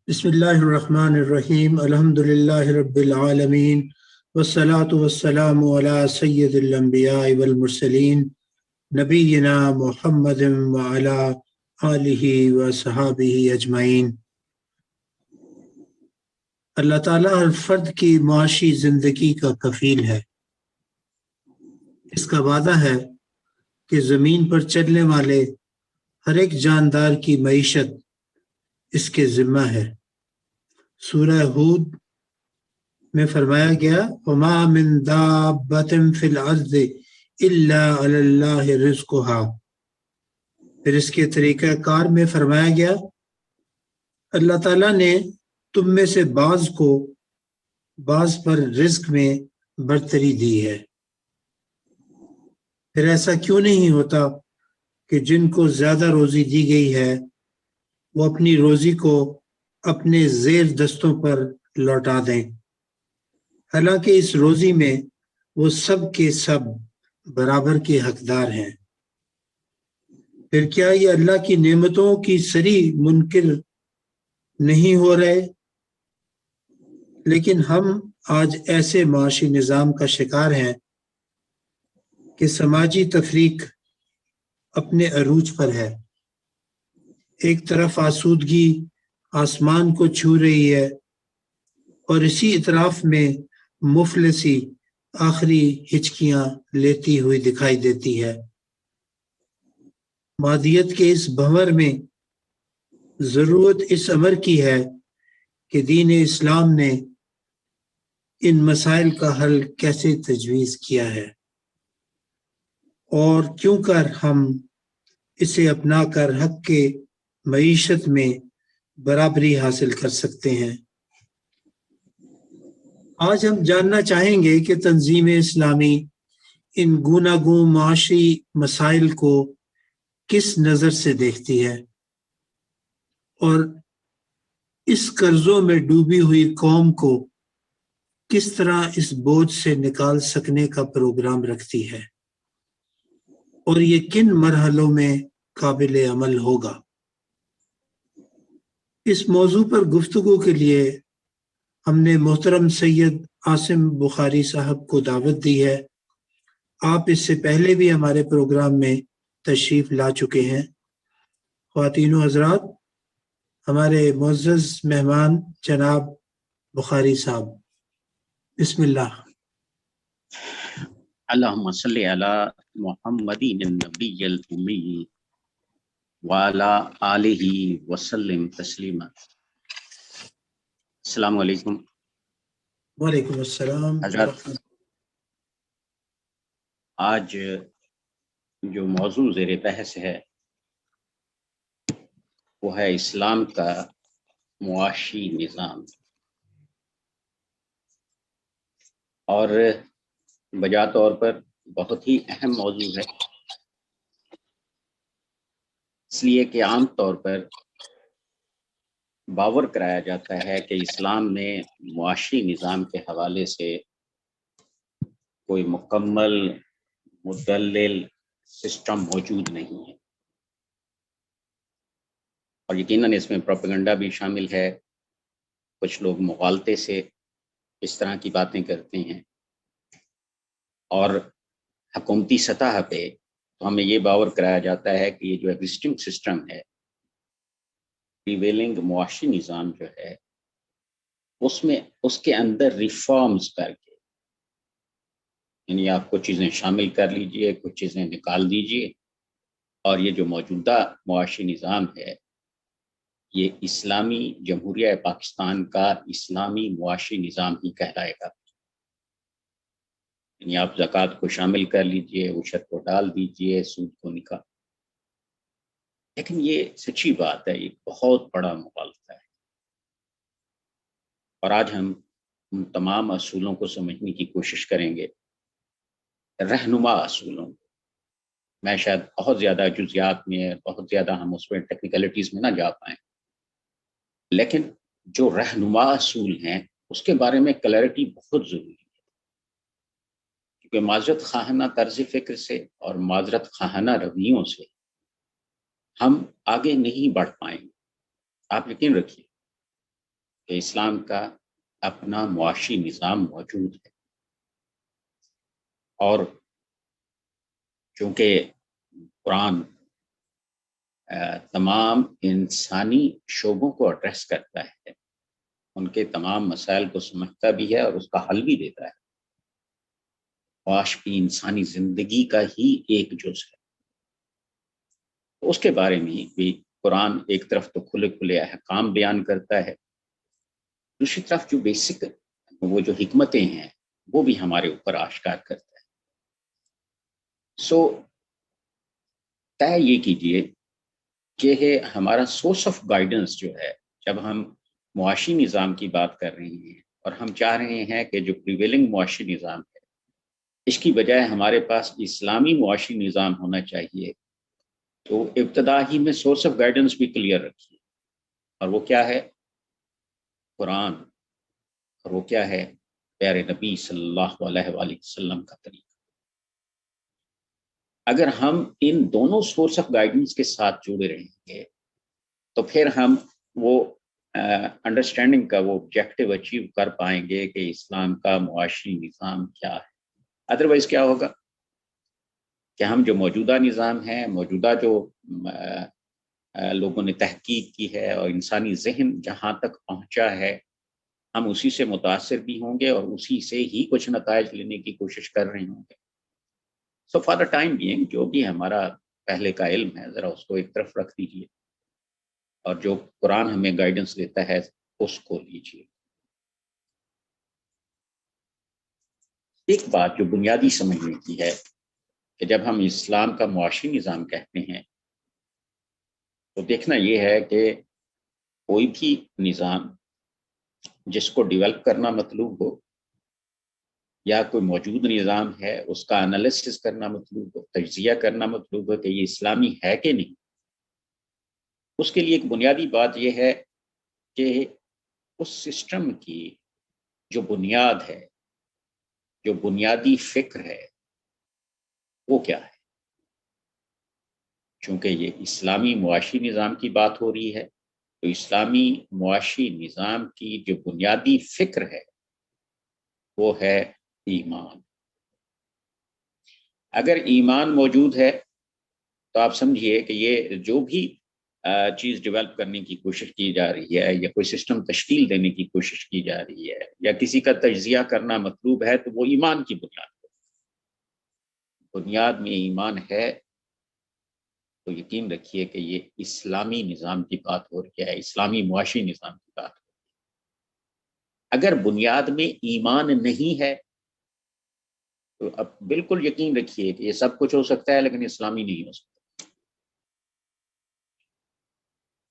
بسم اللہ الرحمن الرحیم الحمد للہ رب العالمین والصلاة والسلام علی سید الانبیاء والمرسلین نبینا محمد وعلی آلہ وصحابہ اجمعین۔ اللہ تعالیٰ ہر فرد کی معاشی زندگی کا کفیل ہے۔ اس کا وعدہ ہے کہ زمین پر چلنے والے ہر ایک جاندار کی معیشت اس کے ذمہ ہے۔ سورہ ہود میں فرمایا گیا وَمَا مِن دَابَّةٍ فِي الْأَرْضِ إِلَّا عَلَى اللَّهِ رِزْقُهَا۔ پھر اس کے طریقہ کار میں فرمایا گیا اللہ تعالیٰ نے تم میں سے بعض کو بعض پر رزق میں برتری دی ہے۔ پھر ایسا کیوں نہیں ہوتا کہ جن کو زیادہ روزی دی گئی ہے وہ اپنی روزی کو اپنے زیر دستوں پر لوٹا دیں، حالانکہ اس روزی میں وہ سب کے سب برابر کے حقدار ہیں۔ پھر کیا یہ اللہ کی نعمتوں کی سری منکر نہیں ہو رہے؟ لیکن ہم آج ایسے معاشی نظام کا شکار ہیں کہ سماجی تفریق اپنے عروج پر ہے۔ ایک طرف آسودگی آسمان کو چھو رہی ہے اور اسی اطراف میں مفلسی آخری ہچکیاں لیتی ہوئی دکھائی دیتی ہے۔ مادیت کے اس بھنور میں ضرورت اس امر کی ہے کہ دین اسلام نے ان مسائل کا حل کیسے تجویز کیا ہے اور کیوں کر ہم اسے اپنا کر حق کے معیشت میں برابری حاصل کر سکتے ہیں۔ آج ہم جاننا چاہیں گے کہ تنظیم اسلامی ان گوناگون معاشی مسائل کو کس نظر سے دیکھتی ہے اور اس قرضوں میں ڈوبی ہوئی قوم کو کس طرح اس بوجھ سے نکال سکنے کا پروگرام رکھتی ہے، اور یہ کن مرحلوں میں قابل عمل ہوگا۔ اس موضوع پر گفتگو کے لیے ہم نے محترم سید عاصم بخاری صاحب کو دعوت دی ہے۔ آپ اس سے پہلے بھی ہمارے پروگرام میں تشریف لا چکے ہیں۔ خواتین و حضرات، ہمارے معزز مہمان جناب بخاری صاحب، بسم اللہ۔ اللہم صلی علی محمد النبی الامی وعلی آلہ وسلم تسلیما۔ السلام علیکم۔ وعلیکم السلام۔ حضرات، آج جو موضوع زیر بحث ہے وہ ہے اسلام کا معاشی نظام، اور بجا طور پر بہت ہی اہم موضوع ہے، اس لیے کہ عام طور پر باور کرایا جاتا ہے کہ اسلام میں معاشی نظام کے حوالے سے کوئی مکمل مدلل سسٹم موجود نہیں ہے، اور یقیناً اس میں پروپیگنڈا بھی شامل ہے۔ کچھ لوگ مغالطے سے اس طرح کی باتیں کرتے ہیں، اور حکومتی سطح پہ تو ہمیں یہ باور کرایا جاتا ہے کہ یہ جو ایگزسٹنگ سسٹم ہے، پریویلنگ معاشی نظام جو ہے، اس کے اندر ریفارمز کر کے، یعنی آپ کچھ چیزیں شامل کر لیجئے، کچھ چیزیں نکال دیجئے، اور یہ جو موجودہ معاشی نظام ہے یہ اسلامی جمہوریہ پاکستان کا اسلامی معاشی نظام ہی کہلائے گا۔ یعنی آپ زکوٰۃ کو شامل کر لیجئے، عشر کو ڈال دیجئے، سود کو نکال، لیکن یہ سچی بات ہے، یہ بہت بڑا مغالطہ ہے۔ اور آج ہم ان تمام اصولوں کو سمجھنے کی کوشش کریں گے، رہنما اصولوں کو۔ میں شاید بہت زیادہ جزیات میں، بہت زیادہ ہم اس میں ٹیکنیکلٹیز میں نہ جا پائیں، لیکن جو رہنما اصول ہیں اس کے بارے میں کلیئرٹی بہت ضروری ہے، کیونکہ معذرت خواہانہ طرز فکر سے اور معذرت خواہانہ رویوں سے ہم آگے نہیں بڑھ پائیں گے۔ آپ یقین رکھیے، کہ اسلام کا اپنا معاشی نظام موجود ہے، اور چونکہ قرآن تمام انسانی شعبوں کو ایڈریس کرتا ہے، ان کے تمام مسائل کو سمجھتا بھی ہے اور اس کا حل بھی دیتا ہے، معاش بھی انسانی زندگی کا ہی ایک جز ہے، تو اس کے بارے میں بھی قرآن ایک طرف تو کھلے کھلے احکام بیان کرتا ہے، دوسری طرف جو بیسک وہ جو حکمتیں ہیں وہ بھی ہمارے اوپر آشکار کرتا ہے۔ طے یہ کیجئے کہ ہمارا سورس آف گائیڈنس جو ہے، جب ہم معاشی نظام کی بات کر رہے ہیں اور ہم چاہ رہے ہیں کہ جو پریویلنگ معاشی نظام ہے اس کی بجائے ہمارے پاس اسلامی معاشی نظام ہونا چاہیے، تو ابتدا ہی میں سورس آف گائیڈنس بھی کلیئر رکھیے، اور وہ کیا ہے؟ قرآن، اور وہ کیا ہے؟ پیارے نبی صلی اللہ علیہ وآلہ وسلم کا طریقہ۔ اگر ہم ان دونوں سورس آف گائیڈنس کے ساتھ جڑے رہیں گے تو پھر ہم وہ انڈرسٹینڈنگ کا وہ آبجیکٹو اچیو کر پائیں گے کہ اسلام کا معاشی نظام کیا ہے۔ ادروائز کیا ہوگا کہ ہم جو موجودہ نظام ہے، موجودہ جو لوگوں نے تحقیق کی ہے اور انسانی ذہن جہاں تک پہنچا ہے، ہم اسی سے متاثر بھی ہوں گے اور اسی سے ہی کچھ نتائج لینے کی کوشش کر رہے ہوں گے۔ سو فار دا ٹائم بینگ جو بھی ہمارا پہلے کا علم ہے ذرا اس کو ایک طرف رکھ دیجیے، اور جو قرآن ہمیں گائیڈنس دیتا ہے اس کو لیجیے۔ ایک بات جو بنیادی سمجھنے کی ہے کہ جب ہم اسلام کا معاشی نظام کہتے ہیں تو دیکھنا یہ ہے کہ کوئی بھی نظام جس کو ڈیولپ کرنا مطلوب ہو یا کوئی موجود نظام ہے اس کا انالیسس کرنا مطلوب ہو، تجزیہ کرنا مطلوب ہو کہ یہ اسلامی ہے کہ نہیں، اس کے لیے ایک بنیادی بات یہ ہے کہ اس سسٹم کی جو بنیاد ہے، جو بنیادی فکر ہے، وہ کیا ہے۔ چونکہ یہ اسلامی معاشی نظام کی بات ہو رہی ہے تو اسلامی معاشی نظام کی جو بنیادی فکر ہے وہ ہے ایمان۔ اگر ایمان موجود ہے تو آپ سمجھیے کہ یہ جو بھی چیز ڈیولپ کرنے کی کوشش کی جا رہی ہے یا کوئی سسٹم تشکیل دینے کی کوشش کی جا رہی ہے یا کسی کا تجزیہ کرنا مطلوب ہے تو وہ ایمان کی بنیاد ہے۔ بنیاد میں ایمان ہے تو یقین رکھیے کہ یہ اسلامی نظام کی بات ہو رہی ہے، اسلامی معاشی نظام کی بات ہو رہی ہے۔ اگر بنیاد میں ایمان نہیں ہے تو اب بالکل یقین رکھیے کہ یہ سب کچھ ہو سکتا ہے لیکن اسلامی نہیں ہو سکتا۔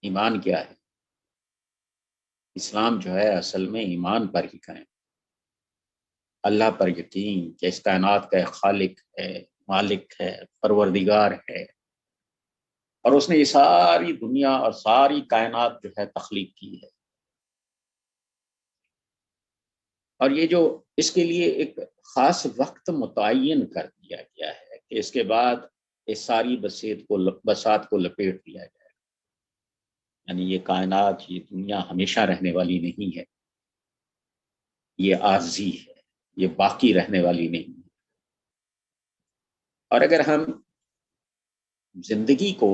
ایمان کیا ہے؟ اسلام جو ہے اصل میں ایمان پر ہی قائم، اللہ پر یقین کہ اس کائنات کا خالق ہے، مالک ہے، پروردگار ہے، اور اس نے یہ ساری دنیا اور ساری کائنات جو ہے تخلیق کی ہے، اور یہ جو اس کے لیے ایک خاص وقت متعین کر دیا گیا ہے کہ اس کے بعد اس ساری بساط کو لپیٹ دیا جائے، یعنی یہ کائنات، یہ دنیا ہمیشہ رہنے والی نہیں ہے، یہ عارضی ہے، یہ باقی رہنے والی نہیں ہے۔ اور اگر ہم زندگی کو،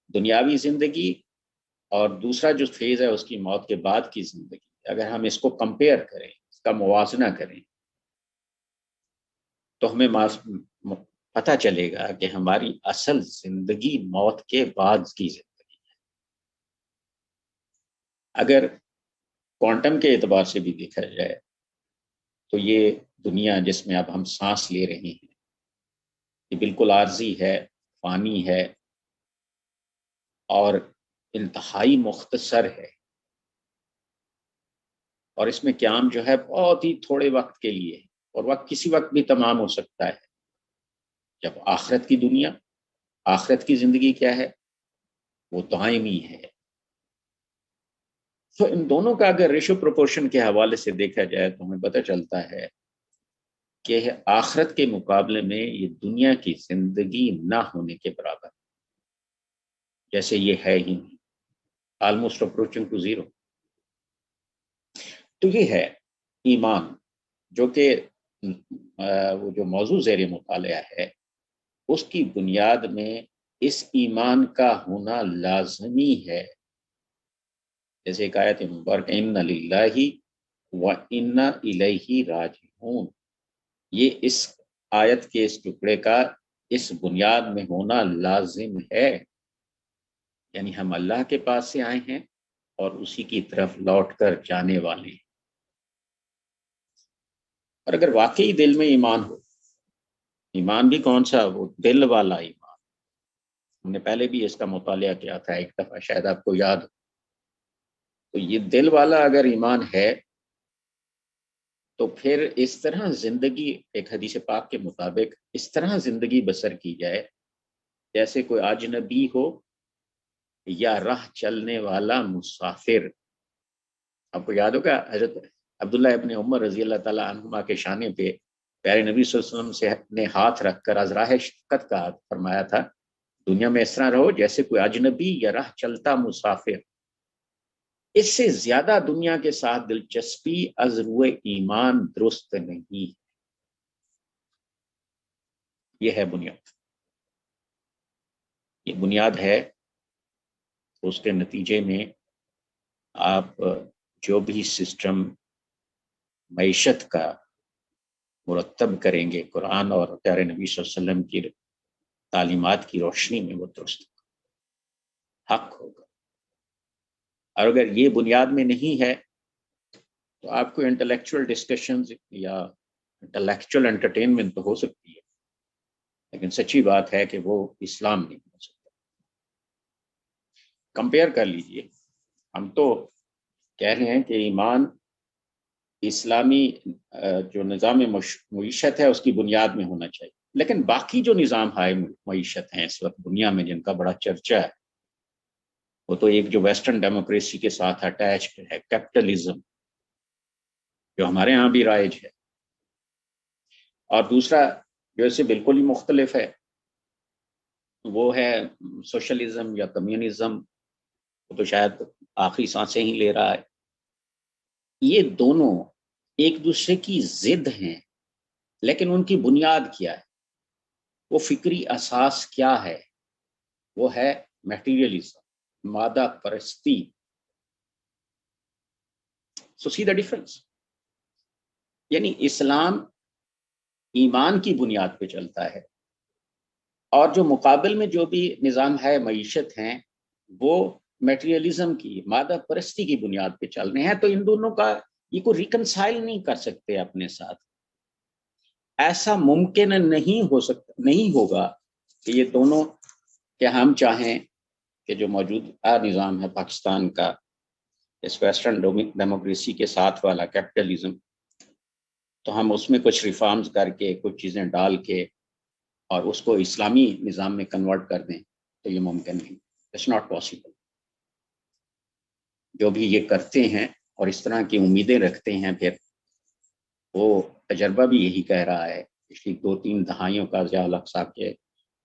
دنیاوی زندگی اور دوسرا جو فیز ہے اس کی موت کے بعد کی زندگی، اگر ہم اس کو کمپیئر کریں، اس کا موازنہ کریں تو ہمیں پتہ چلے گا کہ ہماری اصل زندگی موت کے بعد کی زندگی ہے۔ اگر کوانٹم کے اعتبار سے بھی دیکھا جائے تو یہ دنیا جس میں اب ہم سانس لے رہے ہیں یہ بالکل عارضی ہے، فانی ہے اور انتہائی مختصر ہے، اور اس میں قیام جو ہے بہت ہی تھوڑے وقت کے لیے، اور وقت کسی وقت بھی تمام ہو سکتا ہے۔ جب آخرت کی دنیا، آخرت کی زندگی کیا ہے؟ وہ دائمی ہے۔ تو ان دونوں کا اگر ریشو پروپورشن کے حوالے سے دیکھا جائے تو ہمیں پتہ چلتا ہے کہ آخرت کے مقابلے میں یہ دنیا کی زندگی نہ ہونے کے برابر، جیسے یہ ہے ہی نہیں، آلموسٹ اپروچنگ ٹو زیرو۔ تو یہ ہے ایمان، جو کہ وہ جو موضوع زیر مطالعہ ہے اس کی بنیاد میں اس ایمان کا ہونا لازمی ہے. جیسے ایک آیت مبارک ان للہ و انا الیہ راجعون، یہ اس آیت کے اس ٹکڑے کا اس بنیاد میں ہونا لازم ہے، یعنی ہم اللہ کے پاس سے آئے ہیں اور اسی کی طرف لوٹ کر جانے والے ہیں. اور اگر واقعی دل میں ایمان ہو، ایمان بھی کون سا، وہ دل والا ایمان، ہم نے پہلے بھی اس کا مطالعہ کیا تھا ایک دفعہ، شاید آپ کو یاد ہو. تو یہ دل والا اگر ایمان ہے تو پھر اس طرح زندگی، ایک حدیث پاک کے مطابق اس طرح زندگی بسر کی جائے جیسے کوئی اجنبی ہو یا راہ چلنے والا مسافر. آپ کو یاد ہوگا حضرت عبداللہ ابن عمر رضی اللہ تعالیٰ عنہما کے شانے پہ پیارے نبی صلی اللہ علیہ وسلم سے نے ہاتھ رکھ کر از راہ شفقت کا فرمایا تھا، دنیا میں اس طرح رہو جیسے کوئی اجنبی یا راہ چلتا مسافر. اس سے زیادہ دنیا کے ساتھ دلچسپی از روئے ایمان درست نہیں. یہ ہے بنیاد، یہ بنیاد ہے. اس کے نتیجے میں آپ جو بھی سسٹم معیشت کا مرتب کریں گے قرآن اور پیارے نبی صلی اللہ علیہ وسلم کی تعلیمات کی روشنی میں، وہ درست حق ہوگا. اور اگر یہ بنیاد میں نہیں ہے تو آپ کو انٹلیکچوئل ڈسکشنز یا انٹلیکچوئل انٹرٹینمنٹ تو ہو سکتی ہے، لیکن سچی بات ہے کہ وہ اسلام نہیں ہو سکتا. کمپیئر کر لیجئے، ہم تو کہہ رہے ہیں کہ ایمان اسلامی جو نظام معیشت ہے اس کی بنیاد میں ہونا چاہیے، لیکن باقی جو نظام ہے معیشت ہیں اس وقت دنیا میں جن کا بڑا چرچا ہے، وہ تو ایک جو ویسٹرن ڈیموکریسی کے ساتھ اٹیچڈ ہے، کیپٹلزم، جو ہمارے ہاں بھی رائج ہے، اور دوسرا جو اس سے بالکل ہی مختلف ہے وہ ہے سوشلزم یا کمیونزم، وہ تو شاید آخری سانسیں ہی لے رہا ہے. یہ دونوں ایک دوسرے کی ضد ہیں، لیکن ان کی بنیاد کیا ہے، وہ فکری اساس کیا ہے؟ وہ ہے میٹیریلزم، مادہ پرستی. So see the difference. یعنی اسلام ایمان کی بنیاد پہ چلتا ہے، اور جو مقابل میں جو بھی نظام ہے معیشت ہیں وہ میٹیریلزم کی، مادہ پرستی کی بنیاد پہ چل رہے ہیں. تو ان دونوں کا یہ کوئی ریکنسائل نہیں کر سکتے اپنے ساتھ. ایسا ممکن نہیں ہو سکتا، نہیں ہوگا کہ یہ دونوں، کہ ہم چاہیں کہ جو موجودہ نظام ہے پاکستان کا، اس ویسٹرن ڈیموکریسی کے ساتھ والا کیپٹلزم، تو ہم اس میں کچھ ریفارمز کر کے کچھ چیزیں ڈال کے اور اس کو اسلامی نظام میں کنورٹ کر دیں، تو یہ ممکن نہیں. It's not possible. جو بھی یہ کرتے ہیں اور اس طرح کی امیدیں رکھتے ہیں، پھر وہ تجربہ بھی یہی کہہ رہا ہے پچھلی 2-3 دہائیوں کا ضیاء الحق صاحب کے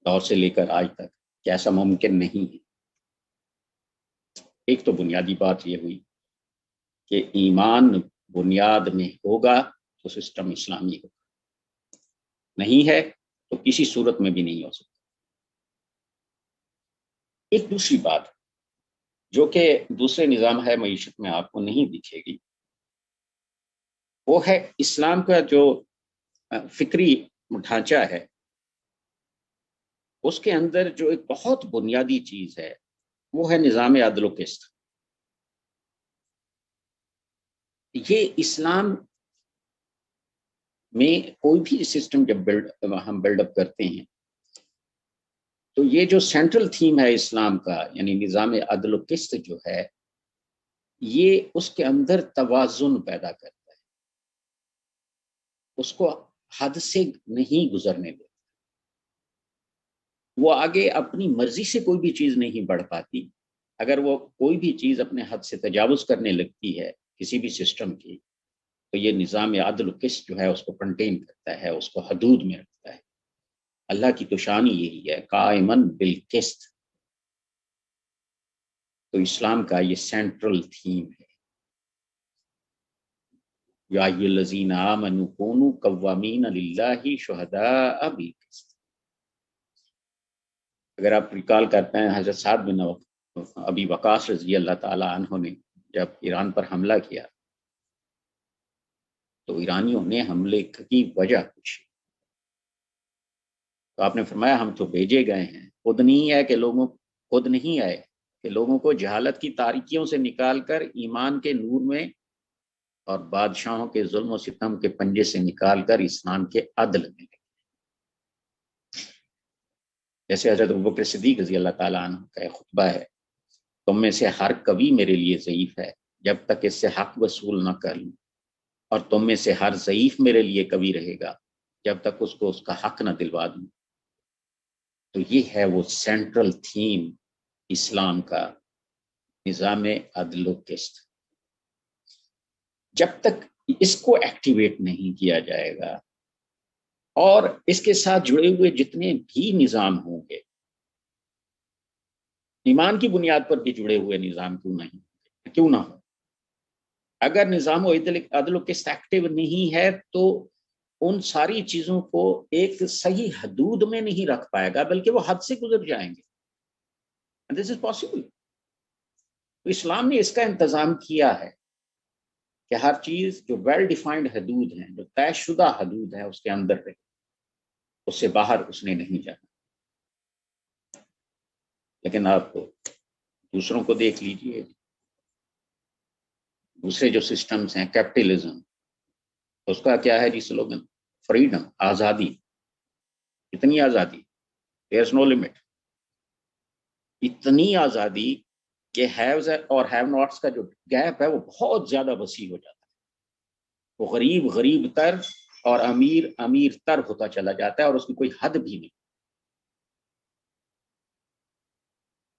دور سے لے کر آج تک، کہ ایسا ممکن نہیں ہے. ایک تو بنیادی بات یہ ہوئی کہ ایمان بنیاد میں ہوگا تو سسٹم اسلامی ہوگا، نہیں ہے تو کسی صورت میں بھی نہیں ہو سکتا. ایک دوسری بات جو کہ دوسرے نظام ہے معیشت میں آپ کو نہیں دکھے گی، وہ ہے اسلام کا جو فکری ڈھانچہ ہے، اس کے اندر جو ایک بہت بنیادی چیز ہے وہ ہے نظام عدل و قسط. یہ اسلام میں کوئی بھی سسٹم جب ہم بلڈ اپ کرتے ہیں تو یہ جو سینٹرل تھیم ہے اسلام کا، یعنی نظام عدل و قسط جو ہے، یہ اس کے اندر توازن پیدا کرتا ہے، اس کو حد سے نہیں گزرنے دیتا. وہ آگے اپنی مرضی سے کوئی بھی چیز نہیں بڑھ پاتی. اگر وہ کوئی بھی چیز اپنے حد سے تجاوز کرنے لگتی ہے کسی بھی سسٹم کی، تو یہ نظام عدل و قسط جو ہے اس کو کنٹین کرتا ہے، اس کو حدود میں رکھتا ہے. اللہ کی تو شان ہی یہی ہے، قائمن بالقسط. تو اسلام کا یہ سینٹرل تھیم ہے. یا ایھا الذین آمنوا کونوا قوامین للہ شہداء بالقسط۔ اگر آپ ریکال کرتے ہیں حضرت سعد بن ابی وقاص رضی اللہ تعالی عنہ نے جب ایران پر حملہ کیا تو ایرانیوں نے حملے کی وجہ پوچھی، تو آپ نے فرمایا ہم تو بھیجے گئے ہیں، خود نہیں آئے کہ لوگوں کو جہالت کی تاریکیوں سے نکال کر ایمان کے نور میں اور بادشاہوں کے ظلم و ستم کے پنجے سے نکال کر اسلام کے عدل میں لے۔ جیسے حضرت ابوبکر صدیق رضی اللہ تعالیٰ عنہ کا ایک خطبہ ہے، تم میں سے ہر کبھی میرے لیے ضعیف ہے جب تک اس سے حق وصول نہ کر لوں، اور تم میں سے ہر ضعیف میرے لیے کبھی رہے گا جب تک اس کو اس کا حق نہ دلوا دوں۔ تو یہ ہے وہ سینٹرل تھیم اسلام کا، نظام عدل و قسط۔ جب تک اس کو ایکٹیویٹ نہیں کیا جائے گا اور اس کے ساتھ جڑے ہوئے جتنے بھی نظام ہوں گے، ایمان کی بنیاد پر بھی جڑے ہوئے نظام کیوں نہ ہو، اگر نظام و عدل و قسط ایکٹیو نہیں ہے تو ان ساری چیزوں کو ایک صحیح حدود میں نہیں رکھ پائے گا، بلکہ وہ حد سے گزر جائیں گے۔ دس از پاسبل۔ اسلام نے اس کا انتظام کیا ہے کہ ہر چیز جو ویل ڈیفائنڈ حدود ہیں، جو طے شدہ حدود ہیں، اس کے اندر رہے، اس سے باہر اس نے نہیں جانا۔ لیکن آپ دوسروں کو دیکھ لیجئے، دوسرے جو سسٹمز ہیں، کیپٹلزم، اس کا کیا ہے جی سلوگن؟ فریڈم، آزادی۔ اتنی آزادی، دیر از نو لمٹ۔ اتنی آزادی کہ ہیوز اور ہیو ناٹس کا جو گیپ ہے وہ بہت زیادہ وسیع ہو جاتا ہے، وہ غریب تر اور امیر تر ہوتا چلا جاتا ہے، اور اس کی کوئی حد بھی نہیں۔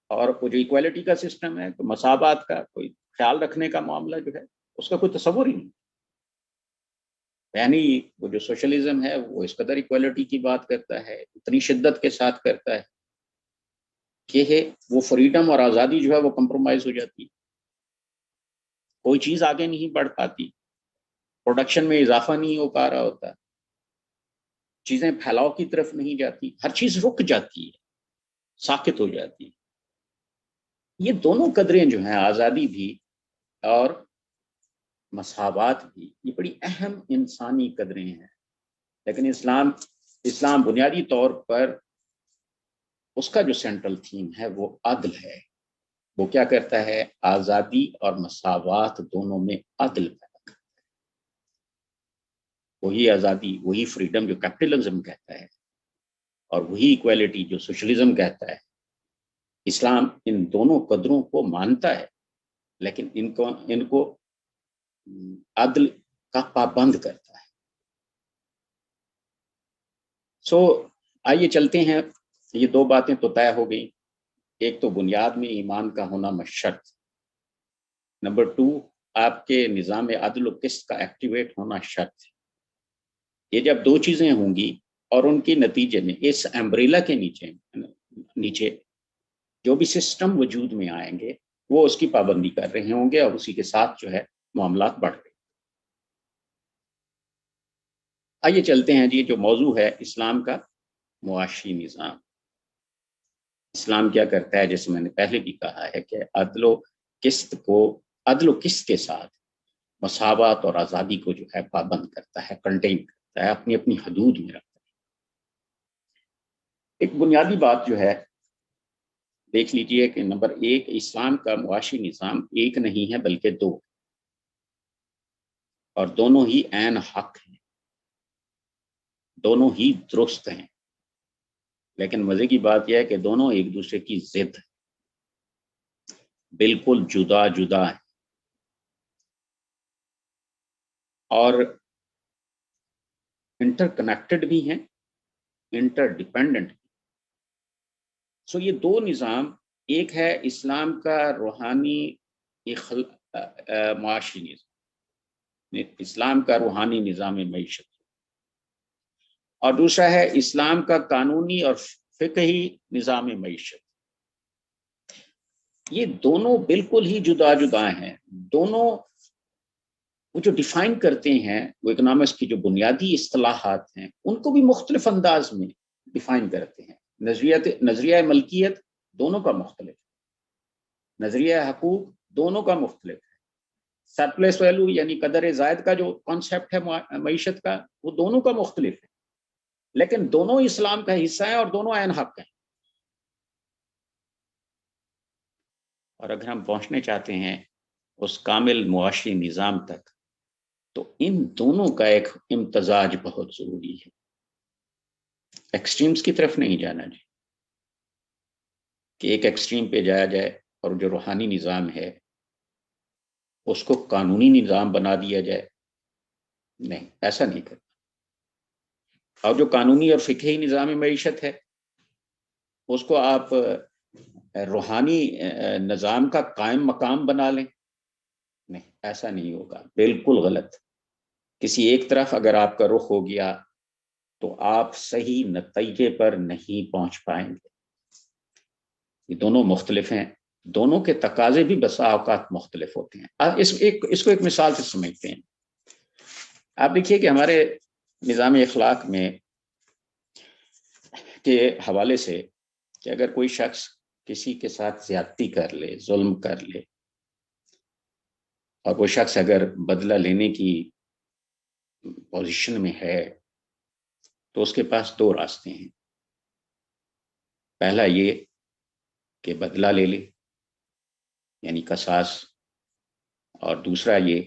اور وہ جو ایکویلٹی کا سسٹم ہے، تو مساوات کا کوئی خیال رکھنے کا معاملہ جو ہے، اس کا کوئی تصور ہی نہیں۔ یعنی وہ جو سوشلزم ہے وہ اس قدر ایکویلٹی کی بات کرتا ہے، اتنی شدت کے ساتھ کرتا ہے کہ وہ فریڈم اور آزادی جو ہے وہ کمپرومائز ہو جاتی ہے، کوئی چیز آگے نہیں بڑھ پاتی، پروڈکشن میں اضافہ نہیں ہو پا رہا ہوتا، چیزیں پھیلاؤ کی طرف نہیں جاتی، ہر چیز رک جاتی ہے، ساکت ہو جاتی ہے۔ یہ دونوں قدریں جو ہیں، آزادی بھی اور مساوات بھی، یہ بڑی اہم انسانی قدریں ہیں، لیکن اسلام بنیادی طور پر اس کا جو سینٹرل تھیم ہے وہ عدل ہے۔ وہ کیا کرتا ہے؟ آزادی اور مساوات دونوں میں عدل پیدا کرتا ہے۔ وہی آزادی، وہی فریڈم جو کیپٹلزم کہتا ہے، اور وہی ایکویلٹی جو سوشلزم کہتا ہے۔ اسلام ان دونوں قدروں کو مانتا ہے، لیکن ان کو عدل کا پابند کرتا ہے۔ آئیے چلتے ہیں، یہ دو باتیں تو طے ہو گئی، ایک تو بنیاد میں ایمان کا ہونا مشرط، نمبر 2 آپ کے نظام عدل و قسط کا ایکٹیویٹ ہونا شرط۔ یہ جب دو چیزیں ہوں گی اور ان کے نتیجے میں اس امبریلا کے نیچے جو بھی سسٹم وجود میں آئیں گے وہ اس کی پابندی کر رہے ہوں گے، اور اسی کے ساتھ جو ہے معاملات بڑھ رہے۔ آئیے چلتے ہیں جی، جو موضوع ہے اسلام کا معاشی نظام۔ اسلام کیا کرتا ہے؟ جیسے میں نے پہلے بھی کہا ہے کہ عدل و قسط کے ساتھ مساوات اور آزادی کو جو ہے پابند کرتا ہے، کنٹین کرتا ہے، اپنی حدود میں رکھتا ہے۔ ایک بنیادی بات جو ہے دیکھ لیجئے کہ نمبر 1، اسلام کا معاشی نظام ایک نہیں ہے بلکہ دو، اور دونوں ہی عین حق ہیں، دونوں ہی درست ہیں، لیکن مزے کی بات یہ ہے کہ دونوں ایک دوسرے کی ضد ہیں، بالکل جدا جدا ہیں، اور انٹر کنیکٹڈ بھی ہیں، انٹر ڈیپینڈنٹ۔ یہ دو نظام، ایک ہے اسلام کا روحانی معاشی نظام، اسلام کا روحانی نظام معیشت، اور دوسرا ہے اسلام کا قانونی اور فقہی نظام معیشت۔ یہ دونوں بالکل ہی جدا جدا ہیں، دونوں وہ جو ڈیفائن کرتے ہیں وہ اکنامکس کی جو بنیادی اصطلاحات ہیں ان کو بھی مختلف انداز میں ڈیفائن کرتے ہیں. نظریہ ملکیت دونوں کا مختلف ہے، نظریہ حقوق دونوں کا مختلف ہے، سرپلس ویلو یعنی قدر زائد کا جو کانسیپٹ ہے معیشت کا وہ دونوں کا مختلف ہے، لیکن دونوں اسلام کا حصہ ہیں اور دونوں عین حق ہیں. اور اگر ہم پہنچنے چاہتے ہیں اس کامل معاشی نظام تک تو ان دونوں کا ایک امتزاج بہت ضروری ہے. ایکسٹریمز کی طرف نہیں جانا جی کہ ایک ایکسٹریم پہ جایا جائے اور جو روحانی نظام ہے اس کو قانونی نظام بنا دیا جائے، نہیں ایسا نہیں کرنا. اور جو قانونی اور فقہی نظام معیشت ہے اس کو آپ روحانی نظام کا قائم مقام بنا لیں، نہیں ایسا نہیں ہوگا، بالکل غلط. کسی ایک طرف اگر آپ کا رخ ہو گیا تو آپ صحیح نتیجے پر نہیں پہنچ پائیں گے. یہ دونوں مختلف ہیں، دونوں کے تقاضے بھی بسا اوقات مختلف ہوتے ہیں. اس کو ایک مثال سے سمجھتے ہیں. آپ دیکھیے کہ ہمارے نظام اخلاق میں کے حوالے سے کہ اگر کوئی شخص کسی کے ساتھ زیادتی کر لے، ظلم کر لے، اور وہ شخص اگر بدلہ لینے کی پوزیشن میں ہے تو اس کے پاس دو راستے ہیں. پہلا یہ کہ بدلہ لے لے یعنی قصاص، اور دوسرا یہ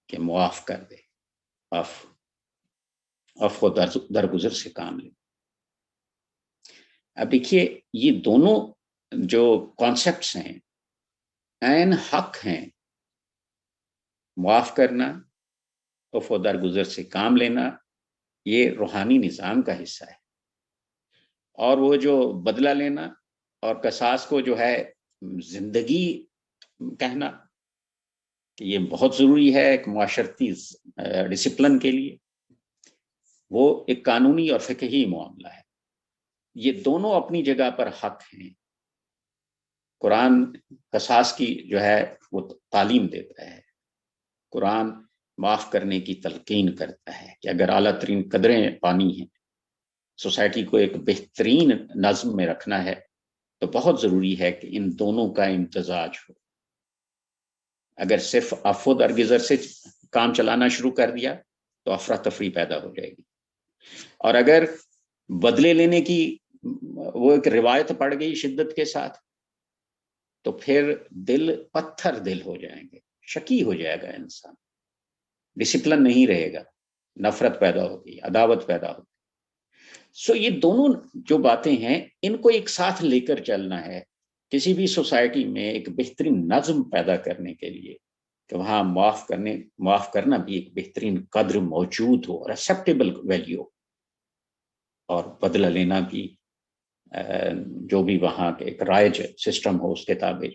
کہ معاف کر دے، عفو درگزر سے کام لے. اب دیکھیے یہ دونوں جو کانسیپٹس ہیں عین حق ہیں. معاف کرنا، عفو درگزر سے کام لینا، یہ روحانی نظام کا حصہ ہے. اور وہ جو بدلہ لینا اور قصاص کو جو ہے زندگی کہنا کہ یہ بہت ضروری ہے ایک معاشرتی ڈسپلن کے لیے، وہ ایک قانونی اور فقہی معاملہ ہے. یہ دونوں اپنی جگہ پر حق ہیں. قرآن قصاص کی جو ہے وہ تعلیم دیتا ہے، قرآن معاف کرنے کی تلقین کرتا ہے کہ اگر اعلیٰ ترین قدریں پانی ہیں، سوسائٹی کو ایک بہترین نظم میں رکھنا ہے تو بہت ضروری ہے کہ ان دونوں کا امتزاج ہو. اگر صرف عفو درگزر سے کام چلانا شروع کر دیا تو افراتفری پیدا ہو جائے گی، اور اگر بدلے لینے کی وہ ایک روایت پڑ گئی شدت کے ساتھ تو پھر دل پتھر دل ہو جائیں گے، شکی ہو جائے گا انسان، ڈسپلن نہیں رہے گا، نفرت پیدا ہوگی، عداوت پیدا ہوگی. سو یہ دونوں جو باتیں ہیں ان کو ایک ساتھ لے کر چلنا ہے کسی بھی سوسائٹی میں ایک بہترین نظم پیدا کرنے کے لیے کہ وہاں معاف کرنا بھی ایک بہترین قدر موجود ہو، ایکسیپٹیبل ویلیو، اور بدلہ لینا بھی جو بھی وہاں کے ایک رائج سسٹم ہو اس کے تابع.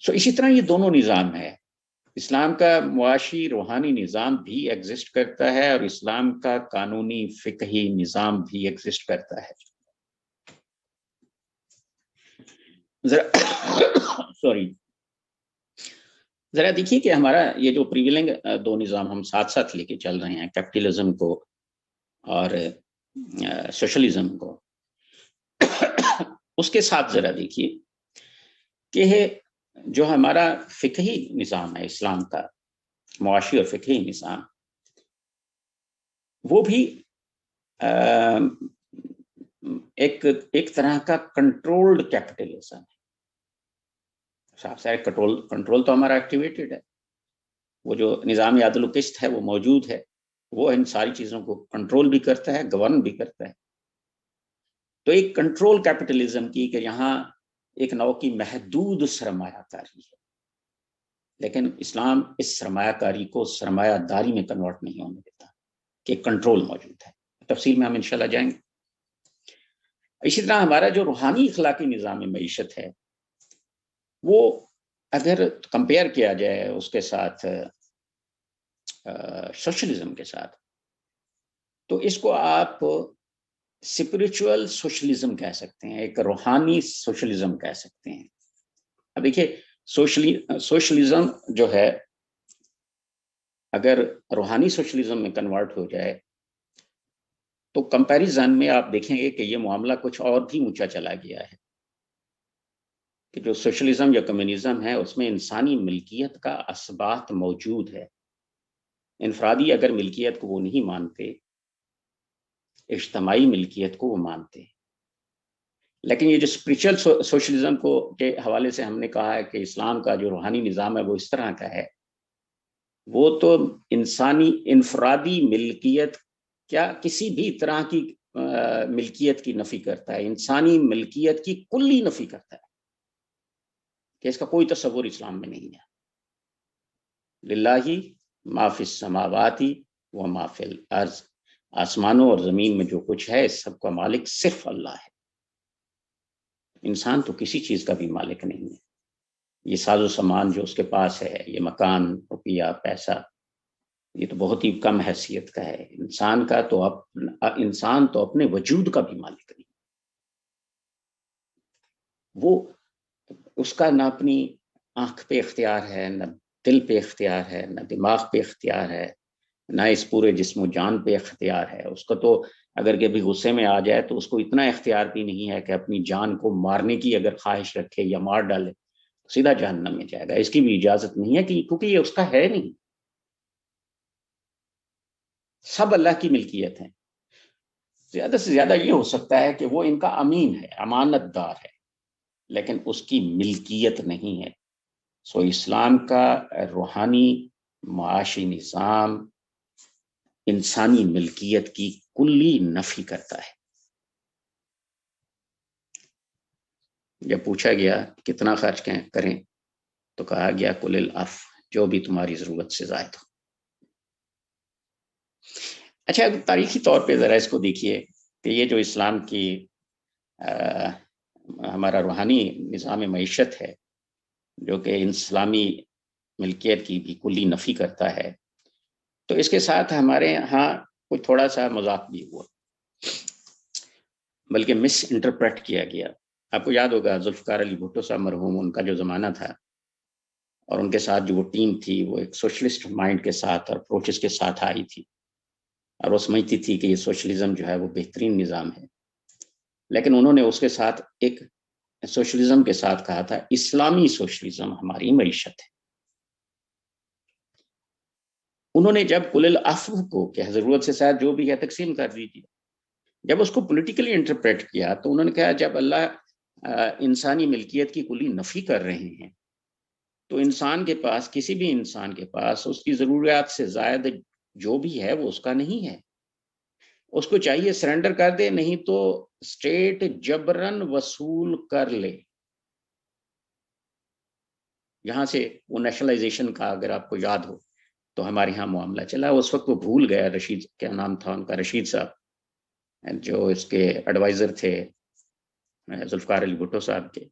سو اسی طرح یہ دونوں نظام ہے. اسلام کا معاشی روحانی نظام بھی ایگزسٹ کرتا ہے اور اسلام کا قانونی فقہی نظام بھی ایگزسٹ کرتا ہے. ذرا دیکھیے کہ ہمارا یہ جو پریویلنگ دو نظام ہم ساتھ ساتھ لے کے چل رہے ہیں، کیپٹلزم کو اور سوشلزم کو، اس کے ساتھ ذرا دیکھیے کہ جو ہمارا فقہی نظام ہے اسلام کا، معاشی اور فقہی نظام، وہ بھی ایک طرح کا کنٹرولڈ کیپٹلزم ہے. صاحب سے کنٹرول تو ہمارا ایکٹیویٹڈ ہے، وہ جو نظام عدل و قسط ہے وہ موجود ہے، وہ ان ساری چیزوں کو کنٹرول بھی کرتا ہے، گورن بھی کرتا ہے. تو ایک کنٹرول کیپٹلزم کی کہ یہاں ایک نوع کی محدود سرمایہ کاری ہے، لیکن اسلام اس سرمایہ کاری کو سرمایہ داری میں کنورٹ نہیں ہونے دیتا کہ کنٹرول موجود ہے. تفصیل میں ہم انشاءاللہ جائیں گے. اسی طرح ہمارا جو روحانی اخلاقی نظام معیشت ہے وہ اگر کمپیئر کیا جائے اس کے ساتھ سوشلزم کے ساتھ تو اس کو آپ اسپرچول سوشلزم کہہ سکتے ہیں، ایک روحانی سوشلزم کہہ سکتے ہیں. اب دیکھیے سوشلزم جو ہے اگر روحانی سوشلزم میں کنورٹ ہو جائے تو کمپیریزن میں آپ دیکھیں گے کہ یہ معاملہ کچھ اور بھی اونچا چلا گیا ہے، کہ جو سوشلزم یا کمیونزم ہے اس میں انسانی ملکیت کا اثبات موجود ہے. انفرادی اگر ملکیت کو وہ نہیں مانتے، اجتماعی ملکیت کو وہ مانتے ہیں. لیکن یہ جو اسپریچل سوشلزم کو کے حوالے سے ہم نے کہا ہے کہ اسلام کا جو روحانی نظام ہے وہ اس طرح کا ہے، وہ تو انسانی انفرادی ملکیت کیا کسی بھی طرح کی ملکیت کی نفی کرتا ہے، انسانی ملکیت کی کلی نفی کرتا ہے کہ اس کا کوئی تصور اسلام میں نہیں ہے. للہ ما فی السماوات و ما فی الارض، آسمانوں اور زمین میں جو کچھ ہے اس سب کا مالک صرف اللہ ہے. انسان تو کسی چیز کا بھی مالک نہیں ہے. یہ ساز و سامان جو اس کے پاس ہے، یہ مکان، روپیہ، پیسہ، یہ تو بہت ہی کم حیثیت کا ہے. انسان تو اپنے وجود کا بھی مالک نہیں. وہ اس کا نہ اپنی آنکھ پہ اختیار ہے، نہ دل پہ اختیار ہے، نہ دماغ پہ اختیار ہے، نہ اس پورے جسم و جان پہ اختیار ہے. اس کا تو اگر کبھی غصے میں آ جائے تو اس کو اتنا اختیار بھی نہیں ہے کہ اپنی جان کو مارنے کی اگر خواہش رکھے یا مار ڈالے سیدھا جہنم میں جائے گا. اس کی بھی اجازت نہیں ہے کیونکہ یہ اس کا ہے نہیں. سب اللہ کی ملکیت ہے. زیادہ سے زیادہ یہ ہو سکتا ہے کہ وہ ان کا امین ہے، امانت دار ہے، لیکن اس کی ملکیت نہیں ہے. سو اسلام کا روحانی معاشی نظام انسانی ملکیت کی کلی نفی کرتا ہے. جب پوچھا گیا کتنا خرچ کریں تو کہا گیا کل العف، جو بھی تمہاری ضرورت سے زائد ہو. اچھا، تاریخی طور پہ ذرا اس کو دیکھیے کہ یہ جو اسلام کی ہمارا روحانی نظام معیشت ہے جو کہ اسلامی ملکیت کی بھی کلی نفی کرتا ہے، تو اس کے ساتھ ہمارے ہاں کوئی تھوڑا سا مذاق بھی ہوا، بلکہ مس انٹرپریٹ کیا گیا. آپ کو یاد ہوگا ذوالفقار علی بھٹو صاحب مرحوم، ان کا جو زمانہ تھا اور ان کے ساتھ جو وہ ٹیم تھی وہ ایک سوشلسٹ مائنڈ کے ساتھ اور اپروچز کے ساتھ آئی تھی، اور وہ سمجھتی تھی کہ یہ سوشلزم جو ہے وہ بہترین نظام ہے. لیکن انہوں نے اس کے ساتھ ایک سوشلزم کے ساتھ کہا تھا اسلامی سوشلزم ہماری معیشت ہے. انہوں نے جب کل العفو کو کہ ضرورت سے زائد جو بھی ہے تقسیم کر دیجیے، جب اس کو پولیٹیکلی انٹرپریٹ کیا تو انہوں نے کہا جب اللہ انسانی ملکیت کی کلی نفی کر رہے ہیں تو انسان کے پاس، کسی بھی انسان کے پاس اس کی ضروریات سے زائد جو بھی ہے وہ اس کا نہیں ہے. اس کو چاہیے سرنڈر کر دے، نہیں تو اسٹیٹ جبرن وصول کر لے. یہاں سے وہ نیشنلائزیشن کا اگر آپ کو یاد ہو تو ہمارے یہاں معاملہ چلا. اس وقت وہ بھول گیا، رشید کیا نام تھا ان کا، رشید صاحب جو اس کے ایڈوائزر تھے ذوالفقار علی بھٹو صاحب کے،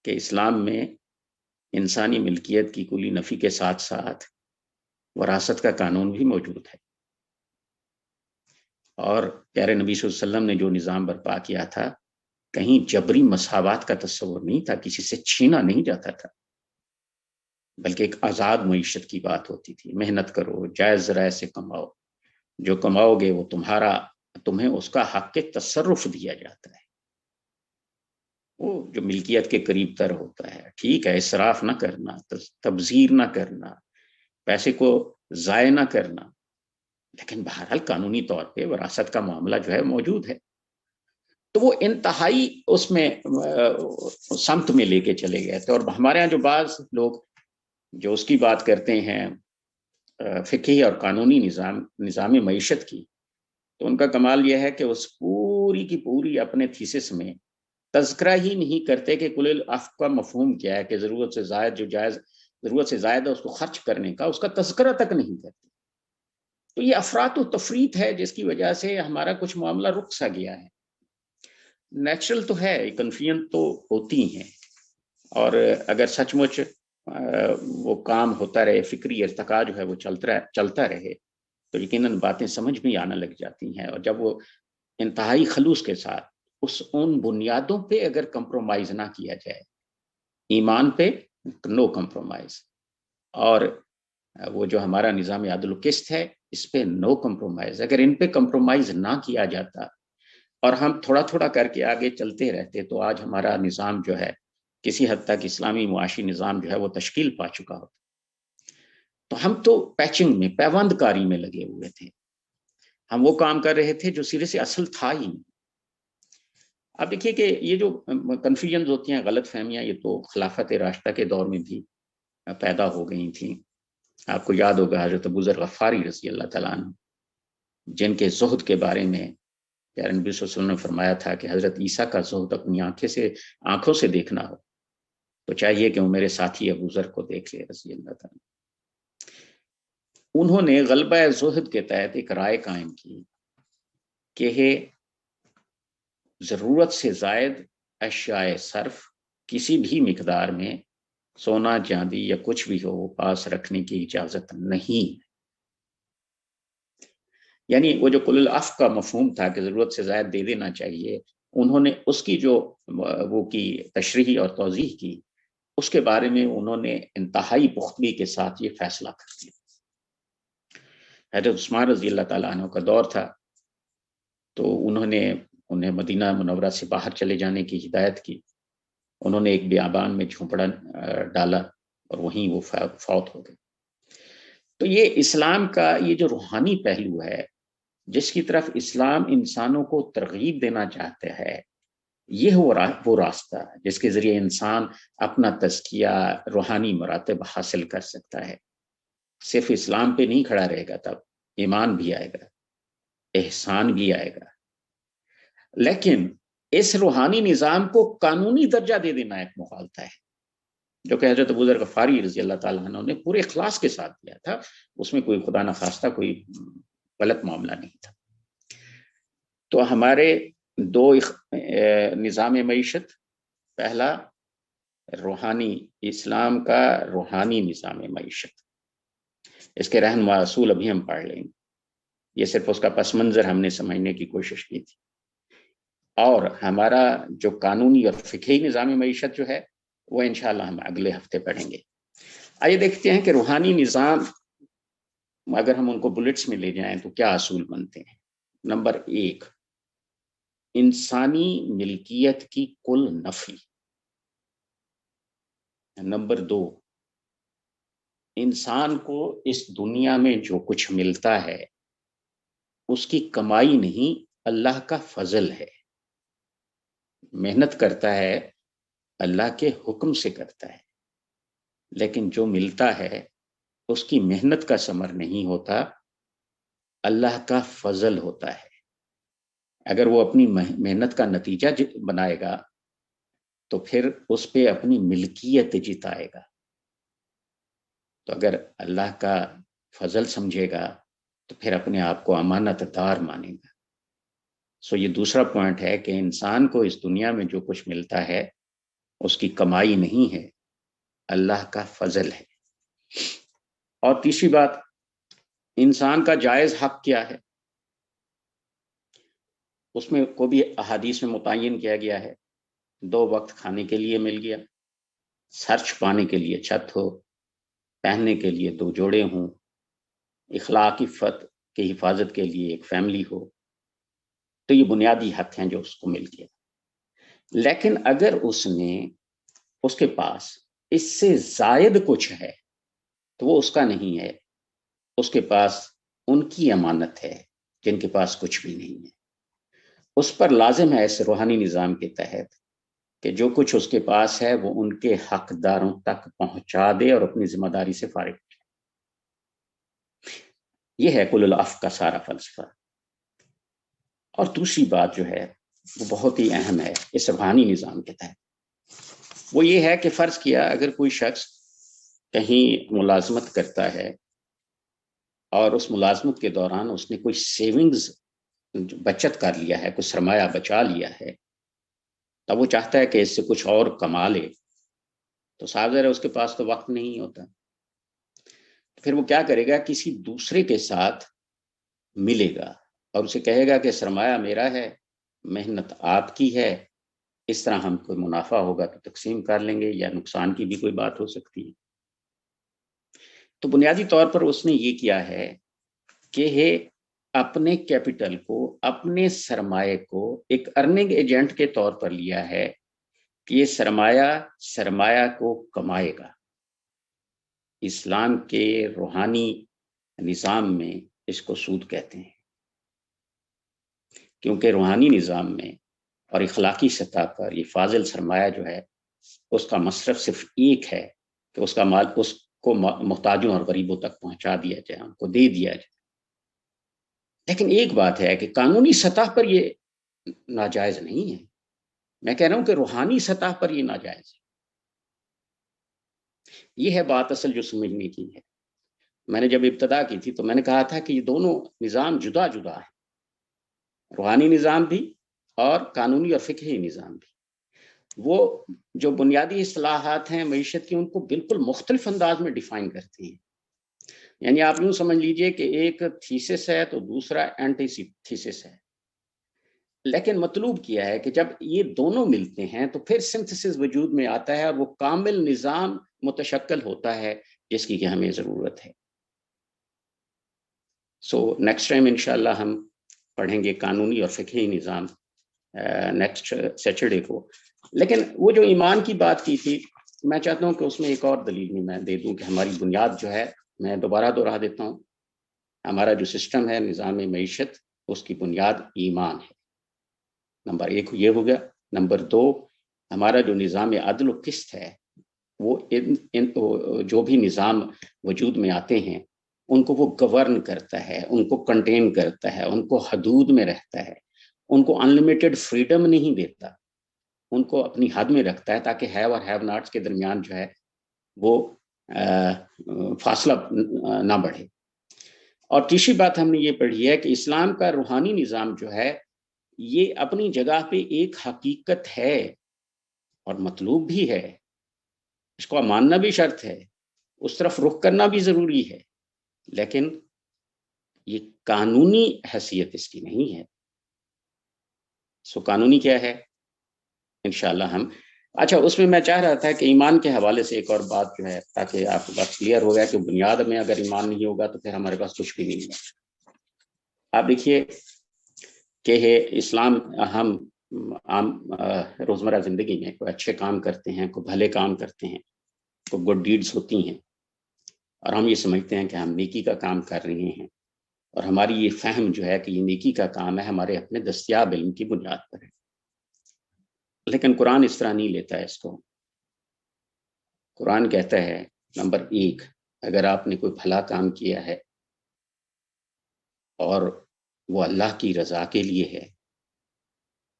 کہ اسلام میں انسانی ملکیت کی کلی نفی کے ساتھ ساتھ وراثت کا قانون بھی موجود ہے. اور پیارے نبی صلی اللہ علیہ وسلم نے جو نظام برپا کیا تھا، کہیں جبری مساوات کا تصور نہیں تھا، کسی سے چھینا نہیں جاتا تھا، بلکہ ایک آزاد معیشت کی بات ہوتی تھی. محنت کرو، جائز ذرائع سے کماؤ، جو کماؤ گے وہ تمہیں اس کا حق کے تصرف دیا جاتا ہے، وہ جو ملکیت کے قریب تر ہوتا ہے. ٹھیک ہے، اسراف نہ کرنا، تبذیر نہ کرنا، پیسے کو ضائع نہ کرنا، لیکن بہرحال قانونی طور پہ وراثت کا معاملہ جو ہے موجود ہے. تو وہ انتہائی اس میں سمت میں لے کے چلے گئے تھے. اور ہمارے ہاں جو بعض لوگ جو اس کی بات کرتے ہیں فقہی اور قانونی نظام معیشت کی، تو ان کا کمال یہ ہے کہ اس پوری کی پوری اپنے تھیسس میں تذکرہ ہی نہیں کرتے کہ کل العفو کا مفہوم کیا ہے، کہ ضرورت سے زائد جو جائز ضرورت سے زائد ہے اس کو خرچ کرنے کا، اس کا تذکرہ تک نہیں کرتے. تو یہ افراط و تفریط ہے جس کی وجہ سے ہمارا کچھ معاملہ رک سا گیا ہے. نیچرل تو ہے، کنفیوژن تو ہوتی ہیں، اور اگر سچ مچ وہ کام ہوتا رہے، فکری ارتقاء جو ہے وہ چلتا رہے تو یقیناً باتیں سمجھ میں آنے لگ جاتی ہیں. اور جب وہ انتہائی خلوص کے ساتھ ان بنیادوں پہ اگر کمپرومائز نہ کیا جائے، ایمان پہ نو کمپرومائز، اور وہ جو ہمارا نظام عدل و قسط ہے اس پہ نو کمپرومائز. اگر ان پہ کمپرومائز نہ کیا جاتا اور ہم تھوڑا تھوڑا کر کے آگے چلتے رہتے تو آج ہمارا نظام جو ہے کسی حد تک اسلامی معاشی نظام جو ہے وہ تشکیل پا چکا ہوتا. تو ہم تو پیچنگ میں، پیوند کاری میں لگے ہوئے تھے. ہم وہ کام کر رہے تھے جو سرے سے اصل تھا ہی نہیں. اب دیکھیے کہ یہ جو کنفیوژنز ہوتی ہیں، غلط فہمیاں، یہ تو خلافت راشدہ کے دور میں بھی پیدا ہو گئی تھیں. آپ کو یاد ہوگا حضرت ابو ذر غفاری رضی اللہ تعالیٰ عنہ، جن کے زہد کے بارے میں پیارے نبی صلی اللہ علیہ وسلم نے فرمایا تھا کہ حضرت عیسیٰ کا زہد اپنی آنکھوں سے دیکھنا ہو تو چاہیے کہ وہ میرے ساتھی ابو ذر کو دیکھ لے رضی اللہ تعالیٰ. انہوں نے غلبہ زہد کے تحت ایک رائے قائم کی کہ ضرورت سے زائد اشیاء صرف کسی بھی مقدار میں سونا چاندی یا کچھ بھی ہو وہ پاس رکھنے کی اجازت نہیں. یعنی وہ جو کل العفو کا مفہوم تھا کہ ضرورت سے زائد دے دینا چاہیے، انہوں نے اس کی جو وہ کی تشریح اور توضیح کی، اس کے بارے میں انہوں نے انتہائی پختگی کے ساتھ یہ فیصلہ کر دیا. حضرت عثمان رضی اللہ تعالیٰ عنہ کا دور تھا تو انہیں مدینہ منورہ سے باہر چلے جانے کی ہدایت کی. انہوں نے ایک بیابان میں جھونپڑا ڈالا اور وہیں وہ فوت ہو گئے. تو یہ اسلام کا یہ جو روحانی پہلو ہے جس کی طرف اسلام انسانوں کو ترغیب دینا چاہتے ہے، یہ وہ راستہ جس کے ذریعے انسان اپنا تزکیہ، روحانی مراتب حاصل کر سکتا ہے. صرف اسلام پہ نہیں کھڑا رہے گا، تب ایمان بھی آئے گا، احسان بھی آئے گا. لیکن اس روحانی نظام کو قانونی درجہ دے دینا ایک مغالطہ ہے، جو کہ حضرت ابو ذر غفاری رضی اللہ تعالیٰ عنہ نے پورے اخلاص کے ساتھ دیا تھا. اس میں کوئی خدا نخواستہ کوئی غلط معاملہ نہیں تھا. تو ہمارے دو نظام معیشت، پہلا روحانی، اسلام کا روحانی نظام معیشت، اس کے رہنما اصول ابھی ہم پڑھ لیں گے. یہ صرف اس کا پس منظر ہم نے سمجھنے کی کوشش کی تھی. اور ہمارا جو قانونی اور فقہی نظام معیشت جو ہے وہ انشاءاللہ ہم اگلے ہفتے پڑھیں گے. آئیے دیکھتے ہیں کہ روحانی نظام اگر ہم ان کو بلٹس میں لے جائیں تو کیا اصول بنتے ہیں. نمبر 1، انسانی ملکیت کی کل نفی. نمبر 2، انسان کو اس دنیا میں جو کچھ ملتا ہے اس کی کمائی نہیں، اللہ کا فضل ہے. محنت کرتا ہے اللہ کے حکم سے کرتا ہے، لیکن جو ملتا ہے اس کی محنت کا ثمر نہیں ہوتا، اللہ کا فضل ہوتا ہے. اگر وہ اپنی محنت کا نتیجہ بنائے گا تو پھر اس پہ اپنی ملکیت جتائے گا. تو اگر اللہ کا فضل سمجھے گا تو پھر اپنے آپ کو امانت دار مانے گا. یہ دوسرا پوائنٹ ہے کہ انسان کو اس دنیا میں جو کچھ ملتا ہے اس کی کمائی نہیں ہے، اللہ کا فضل ہے. اور تیسری بات، انسان کا جائز حق کیا ہے، اس میں کو بھی احادیث میں متعین کیا گیا ہے. 2 وقت کھانے کے لیے مل گیا، سر چھپانے کے لیے چھت ہو، پہننے کے لیے 2 جوڑے ہوں، اخلاق عفت کی حفاظت کے لیے ایک فیملی ہو. تو یہ بنیادی حق ہیں جو اس کو مل گیا. لیکن اگر اس کے پاس اس سے زائد کچھ ہے تو وہ اس کا نہیں ہے، اس کے پاس ان کی امانت ہے جن کے پاس کچھ بھی نہیں ہے. اس پر لازم ہے اس روحانی نظام کے تحت کہ جو کچھ اس کے پاس ہے وہ ان کے حقداروں تک پہنچا دے اور اپنی ذمہ داری سے فارغ ہو جائے. یہ ہے کل العفو کا سارا فلسفہ. اور دوسری بات جو ہے وہ بہت ہی اہم ہے اس روحانی نظام کے تحت، وہ یہ ہے کہ فرض کیا اگر کوئی شخص کہیں ملازمت کرتا ہے اور اس ملازمت کے دوران اس نے کوئی سیونگز بچت کر لیا ہے، کوئی سرمایہ بچا لیا ہے، تب وہ چاہتا ہے کہ اس سے کچھ اور کما لے، تو صاحب ذرا اس کے پاس تو وقت نہیں ہوتا. پھر وہ کیا کرے گا، کسی دوسرے کے ساتھ ملے گا اور اسے کہے گا کہ سرمایہ میرا ہے، محنت آپ کی ہے، اس طرح ہم کوئی منافع ہوگا تو تقسیم کر لیں گے، یا نقصان کی بھی کوئی بات ہو سکتی ہے. تو بنیادی طور پر اس نے یہ کیا ہے کہ اپنے کیپٹل کو، اپنے سرمایہ کو ایک ارننگ ایجنٹ کے طور پر لیا ہے کہ یہ سرمایہ کو کمائے گا۔ اسلام کے روحانی نظام میں اس کو سود کہتے ہیں، کیونکہ روحانی نظام میں اور اخلاقی سطح پر یہ فاضل سرمایہ جو ہے اس کا مصرف صرف ایک ہے کہ اس کا مال اس کو محتاجوں اور غریبوں تک پہنچا دیا جائے، ان کو دے دیا جائے۔ لیکن ایک بات ہے کہ قانونی سطح پر یہ ناجائز نہیں ہے، میں کہہ رہا ہوں کہ روحانی سطح پر یہ ناجائز ہے۔ یہ ہے بات اصل جو سمجھنے کی ہے۔ میں نے جب ابتدا کی تھی تو میں نے کہا تھا کہ یہ دونوں نظام جدا جدا ہے، روحانی نظام بھی اور قانونی اور فقہی نظام بھی۔ وہ جو بنیادی اصطلاحات ہیں معیشت کی، ان کو بالکل مختلف انداز میں ڈیفائن کرتے ہیں۔ یعنی آپ یوں سمجھ لیجئے کہ ایک تھیسس ہے تو دوسرا اینٹی تھیسس ہے، لیکن مطلوب کیا ہے کہ جب یہ دونوں ملتے ہیں تو پھر سنتھسس وجود میں آتا ہے اور وہ کامل نظام متشکل ہوتا ہے جس کی کہ ہمیں ضرورت ہے۔ سو نیکسٹ ٹائم انشاءاللہ ہم پڑھیں گے قانونی اور فقہی نظام نیکسٹ سیٹرڈے کو۔ لیکن وہ جو ایمان کی بات کی تھی، میں چاہتا ہوں کہ اس میں ایک اور دلیل بھی میں دے دوں کہ ہماری بنیاد جو ہے، میں دوبارہ دوہرا دیتا ہوں، ہمارا جو سسٹم ہے نظام معیشت، اس کی بنیاد ایمان ہے۔ نمبر ایک یہ ہو گیا۔ نمبر دو، ہمارا جو نظام عدل و قسط ہے، وہ جو بھی نظام وجود میں آتے ہیں ان کو وہ گورن کرتا ہے، ان کو کنٹین کرتا ہے، ان کو حدود میں رہتا ہے، ان کو انلمیٹڈ فریڈم نہیں دیتا، ان کو اپنی حد میں رکھتا ہے تاکہ ہیو اور ہیو ناٹس کے درمیان جو ہے وہ فاصلہ نہ بڑھے۔ اور تیسری بات ہم نے یہ پڑھی ہے کہ اسلام کا روحانی نظام جو ہے یہ اپنی جگہ پہ ایک حقیقت ہے اور مطلوب بھی ہے، اس کو ماننا بھی شرط ہے، اس طرف رخ کرنا بھی ضروری ہے، لیکن یہ قانونی حیثیت اس کی نہیں ہے۔ سو قانونی کیا ہے انشاءاللہ ہم اچھا اس میں میں چاہ رہا تھا کہ ایمان کے حوالے سے ایک اور بات جو ہے، تاکہ آپ کو بات کلیئر ہو گیا کہ بنیاد میں اگر ایمان نہیں ہوگا تو پھر ہمارے پاس کچھ بھی نہیں ہے۔ آپ دیکھیے کہ اسلام، ہم عام روزمرہ زندگی میں کوئی اچھے کام کرتے ہیں، کوئی بھلے کام کرتے ہیں، کوئی گڈ ڈیڈز ہوتی ہیں، اور ہم یہ سمجھتے ہیں کہ ہم نیکی کا کام کر رہے ہیں، اور ہماری یہ فہم جو ہے کہ یہ نیکی کا کام ہے ہمارے اپنے دستیاب علم کی بنیاد پر ہے۔ لیکن قرآن اس طرح نہیں لیتا ہے اس کو۔ قرآن کہتا ہے نمبر ایک، اگر آپ نے کوئی بھلا کام کیا ہے اور وہ اللہ کی رضا کے لیے ہے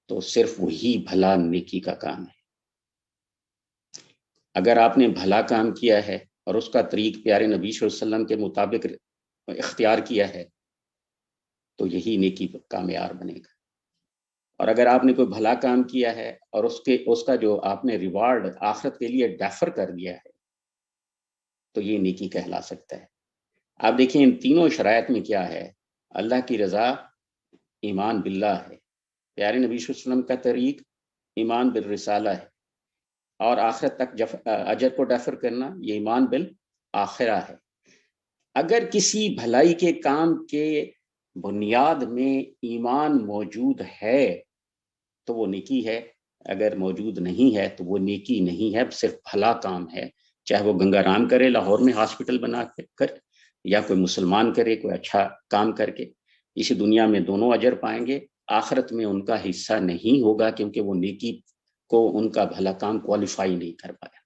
تو صرف وہی بھلا نیکی کا کام ہے۔ اگر آپ نے بھلا کام کیا ہے اور اس کا طریق پیارے نبی صلی اللہ علیہ وسلم کے مطابق اختیار کیا ہے تو یہی نیکی کا معیار بنے گا۔ اور اگر آپ نے کوئی بھلا کام کیا ہے اور اس کا جو آپ نے ریوارڈ آخرت کے لیے ڈیفر کر دیا ہے تو یہ نیکی کہلا سکتا ہے۔ آپ دیکھیں ان تینوں شرائط میں کیا ہے، اللہ کی رضا ایمان باللہ ہے، پیارے نبی صلی اللہ علیہ وسلم کا طریق ایمان بالرسالہ ہے، اور آخرت تک اجر کو ڈیفر کرنا یہ ایمان بالآخرہ ہے۔ اگر کسی بھلائی کے کام کے بنیاد میں ایمان موجود ہے تو وہ نیکی ہے، اگر موجود نہیں ہے تو وہ نیکی نہیں ہے، صرف بھلا کام ہے، چاہے وہ گنگا رام کرے لاہور میں ہاسپٹل بنا کر، یا کوئی مسلمان کرے کوئی اچھا کام کر کے۔ اسی دنیا میں دونوں اجر پائیں گے، آخرت میں ان کا حصہ نہیں ہوگا کیونکہ وہ نیکی کو ان کا بھلا کام کوالیفائی نہیں کر پایا۔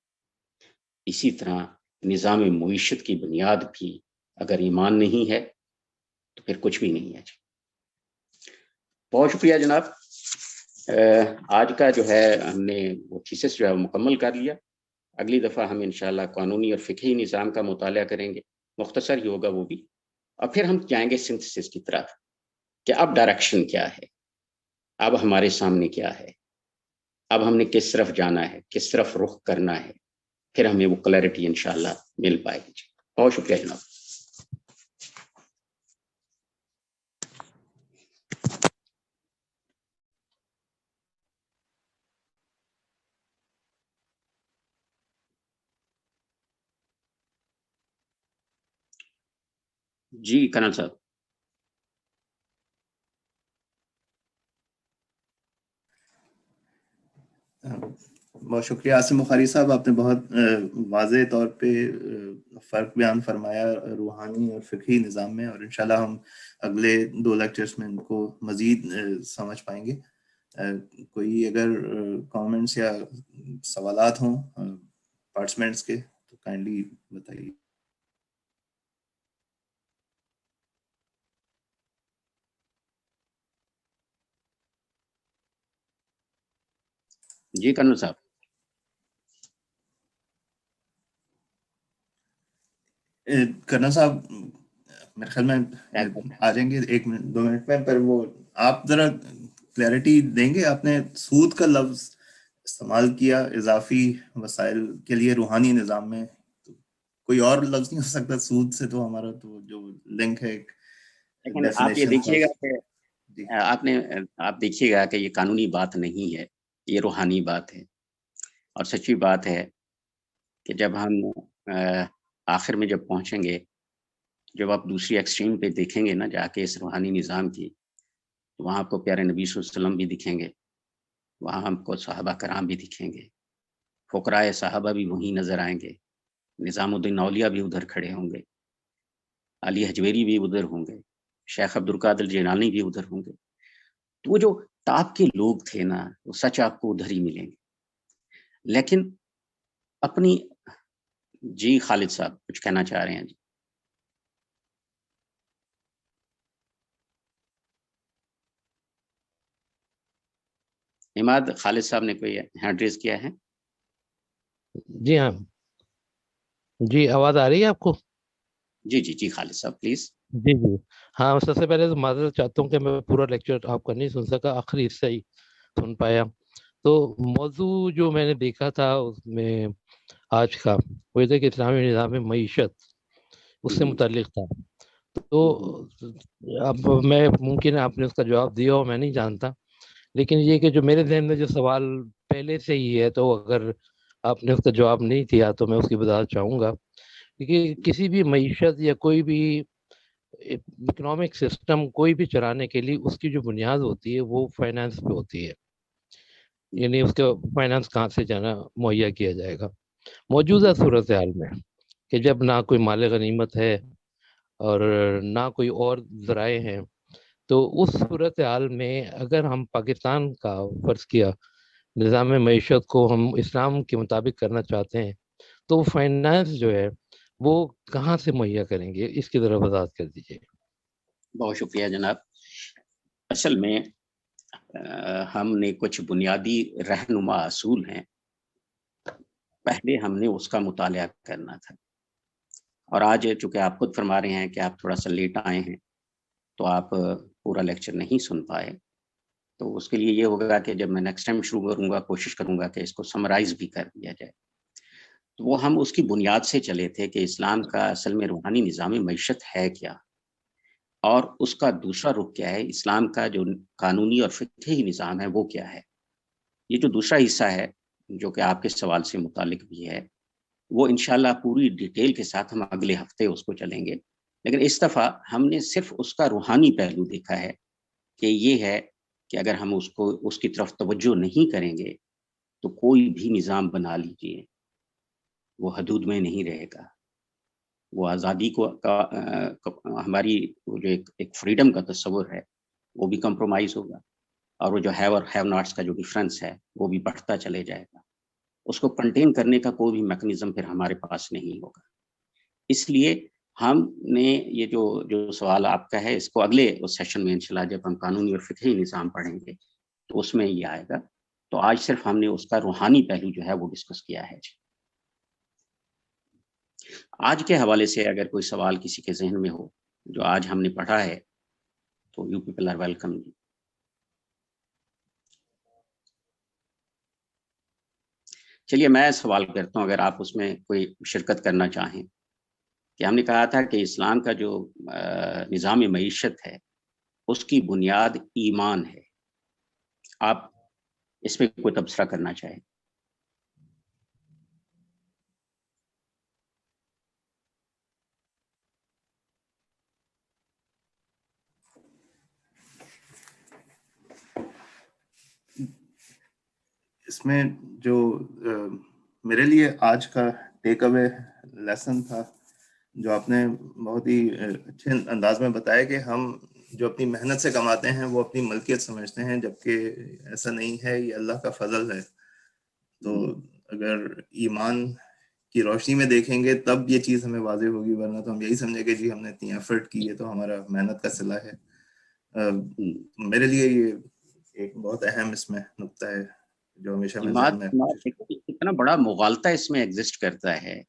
اسی طرح نظام معیشت کی بنیاد بھی اگر ایمان نہیں ہے تو پھر کچھ بھی نہیں ہے۔ بہت شکریہ جناب، آج کا جو ہے ہم نے وہ تھیسس جو ہے مکمل کر لیا۔ اگلی دفعہ ہم انشاءاللہ قانونی اور فقہی نظام کا مطالعہ کریں گے، مختصر ہی ہوگا وہ بھی، اور پھر ہم جائیں گے سنتھسس کی طرف کہ اب ڈائریکشن کیا ہے، اب ہمارے سامنے کیا ہے، اب ہم نے کس طرف جانا ہے، کس طرف رخ کرنا ہے، پھر ہمیں وہ کلیئرٹی انشاءاللہ مل پائے گی۔ بہت شکریہ جناب۔ جی کرنل صاحب. بہت شکریہ عاصم بخاری صاحب، آپ نے بہت واضح طور پہ فرق بیان فرمایا روحانی اور فقہی نظام میں، اور انشاءاللہ ہم اگلے 2 لیکچرز میں ان کو مزید سمجھ پائیں گے. کوئی اگر کامنٹس یا سوالات ہوں پارٹیسپینٹس کے تو کائنڈلی بتائیے. جی کرنل صاحب. کرنل صاحب میرے خیال میں آ جائیں گے 1 منٹ 2 منٹ میں، پر وہ آپ ذرا کلیئرٹی دیں گے. آپ نے سود کا لفظ استعمال کیا اضافی وسائل کے لیے روحانی نظام میں، تو کوئی اور لفظ نہیں ہو سکتا سود سے؟ تو ہمارا تو جو لنک ہے لیکن آپ یہ دیکھیے گا کہ آپ دیکھیے گا کہ یہ قانونی بات نہیں ہے، یہ روحانی بات ہے. اور سچی بات ہے کہ جب ہم آخر میں جب پہنچیں گے، جب آپ دوسری ایکسٹریم پہ دیکھیں گے نا جا کے اس روحانی نظام کی، تو وہاں آپ کو پیارے نبی صلی اللہ علیہ وسلم بھی دکھیں گے، وہاں ہم کو صحابہ کرام بھی دکھیں گے، فقراء صحابہ بھی وہیں نظر آئیں گے، نظام الدین اولیاء بھی ادھر کھڑے ہوں گے، علی حجویری بھی ادھر ہوں گے، شیخ عبد القادر جیلانی بھی ادھر ہوں گے. تو وہ جو ٹاپ کے لوگ تھے نا، وہ سچ آپ کو ادھر ہی ملیں گے. لیکن اپنی جی خالد صاحب کچھ کہنا چاہ رہے ہیں. جی عماد خالد صاحب نے کوئی ہینڈ ریز کیا ہے؟ جی ہاں، جی آواز آ رہی ہے آپ کو؟ جی خالد صاحب پلیز. جی ہاں، سب سے پہلے تو معذرت چاہتا ہوں کہ میں پورا لیکچر آپ کا نہیں سن سکا، آخری حصہ ہی سن پایا. تو موضوع جو میں نے دیکھا تھا اس میں آج کا وہ تھا کہ اسلامی نظام معیشت اس سے متعلق تھا. تو اب میں ممکن ہے آپ نے اس کا جواب دیا ہو، میں نہیں جانتا، لیکن یہ کہ جو میرے ذہن میں جو سوال پہلے سے ہی ہے، تو اگر آپ نے اس کا جواب نہیں دیا تو میں اس کی وضاحت چاہوں گا. کیونکہ کسی بھی معیشت یا کوئی بھی اکنامک سسٹم کوئی بھی چلانے کے لیے اس کی جو بنیاد ہوتی ہے وہ فائنانس پہ ہوتی ہے. یعنی اس کا فائنانس کہاں سے جانا مہیا کیا جائے گا. موجودہ صورتحال میں کہ جب نہ کوئی مال غنیمت ہے اور نہ کوئی اور ذرائع ہیں، تو اس صورتحال میں اگر ہم پاکستان کا فرض کیا نظام معیشت کو ہم اسلام کے مطابق کرنا چاہتے ہیں، تو فائنانس جو ہے وہ کہاں سے مہیا کریں گے؟ اس کی طرف وضاحت کر دیجیے. بہت شکریہ جناب. اصل میں ہم نے کچھ بنیادی رہنما اصول ہیں، پہلے ہم نے اس کا مطالعہ کرنا تھا. اور آج چونکہ آپ خود فرما رہے ہیں کہ آپ تھوڑا سا لیٹ آئے ہیں تو آپ پورا لیکچر نہیں سن پائے، تو اس کے لیے یہ ہوگا کہ جب میں نیکسٹ ٹائم شروع کروں گا کوشش کروں گا کہ اس کو سمرائز بھی کر دیا جائے. تو وہ ہم اس کی بنیاد سے چلے تھے کہ اسلام کا اصل میں روحانی نظام معیشت ہے کیا، اور اس کا دوسرا رخ کیا ہے، اسلام کا جو قانونی اور فقہی نظام ہے وہ کیا ہے. یہ جو دوسرا حصہ ہے جو کہ آپ کے سوال سے متعلق بھی ہے، وہ انشاءاللہ پوری ڈیٹیل کے ساتھ ہم اگلے ہفتے اس کو چلیں گے. لیکن اس دفعہ ہم نے صرف اس کا روحانی پہلو دیکھا ہے کہ یہ ہے کہ اگر ہم اس کی طرف توجہ نہیں کریں گے تو کوئی بھی نظام بنا لیجیے وہ حدود میں نہیں رہے گا. وہ آزادی کو ہماری جو ایک فریڈم کا تصور ہے وہ بھی کمپرومائز ہوگا، اور وہ جو ہیو اور ہیو ناٹس کا جو ڈیفرنس ہے وہ بھی بڑھتا چلے جائے گا. اس کو کنٹین کرنے کا کوئی بھی میکنزم پھر ہمارے پاس نہیں ہوگا. اس لیے ہم نے یہ جو سوال آپ کا ہے اس کو اگلے اس سیشن میں انشاءاللہ جب ہم قانونی اور فقہی نظام پڑھیں گے تو اس میں یہ آئے گا. تو آج صرف ہم نے اس کا روحانی پہلو جو ہے وہ ڈسکس کیا ہے. آج کے حوالے سے اگر کوئی سوال کسی کے ذہن میں ہو جو آج ہم نے پڑھا ہے تو یو پیپل آر ویلکم. چلیے میں سوال کرتا ہوں اگر آپ اس میں کوئی شرکت کرنا چاہیں کہ ہم نے کہا تھا کہ اسلام کا جو نظام معیشت ہے اس کی بنیاد ایمان ہے. آپ اس پہ کوئی تبصرہ کرنا چاہیں؟ اس میں جو میرے لیے آج کا ٹیک اوے لیسن تھا، جو آپ نے بہت ہی اچھے انداز میں بتایا کہ ہم جو اپنی محنت سے کماتے ہیں وہ اپنی ملکیت سمجھتے ہیں، جبکہ ایسا نہیں ہے، یہ اللہ کا فضل ہے. تو اگر ایمان کی روشنی میں دیکھیں گے تب یہ چیز ہمیں واضح ہوگی، ورنہ تو ہم یہی سمجھیں گے جی ہم نے اتنی ایفرٹ کی ہے تو ہمارا محنت کا صلہ ہے. میرے لیے یہ ایک بہت اہم اس میں نقطہ ہے جو ہمیشہ میں ذہن میں اتنا بڑا مغالطہ اس میں ایگزسٹ کرتا ہے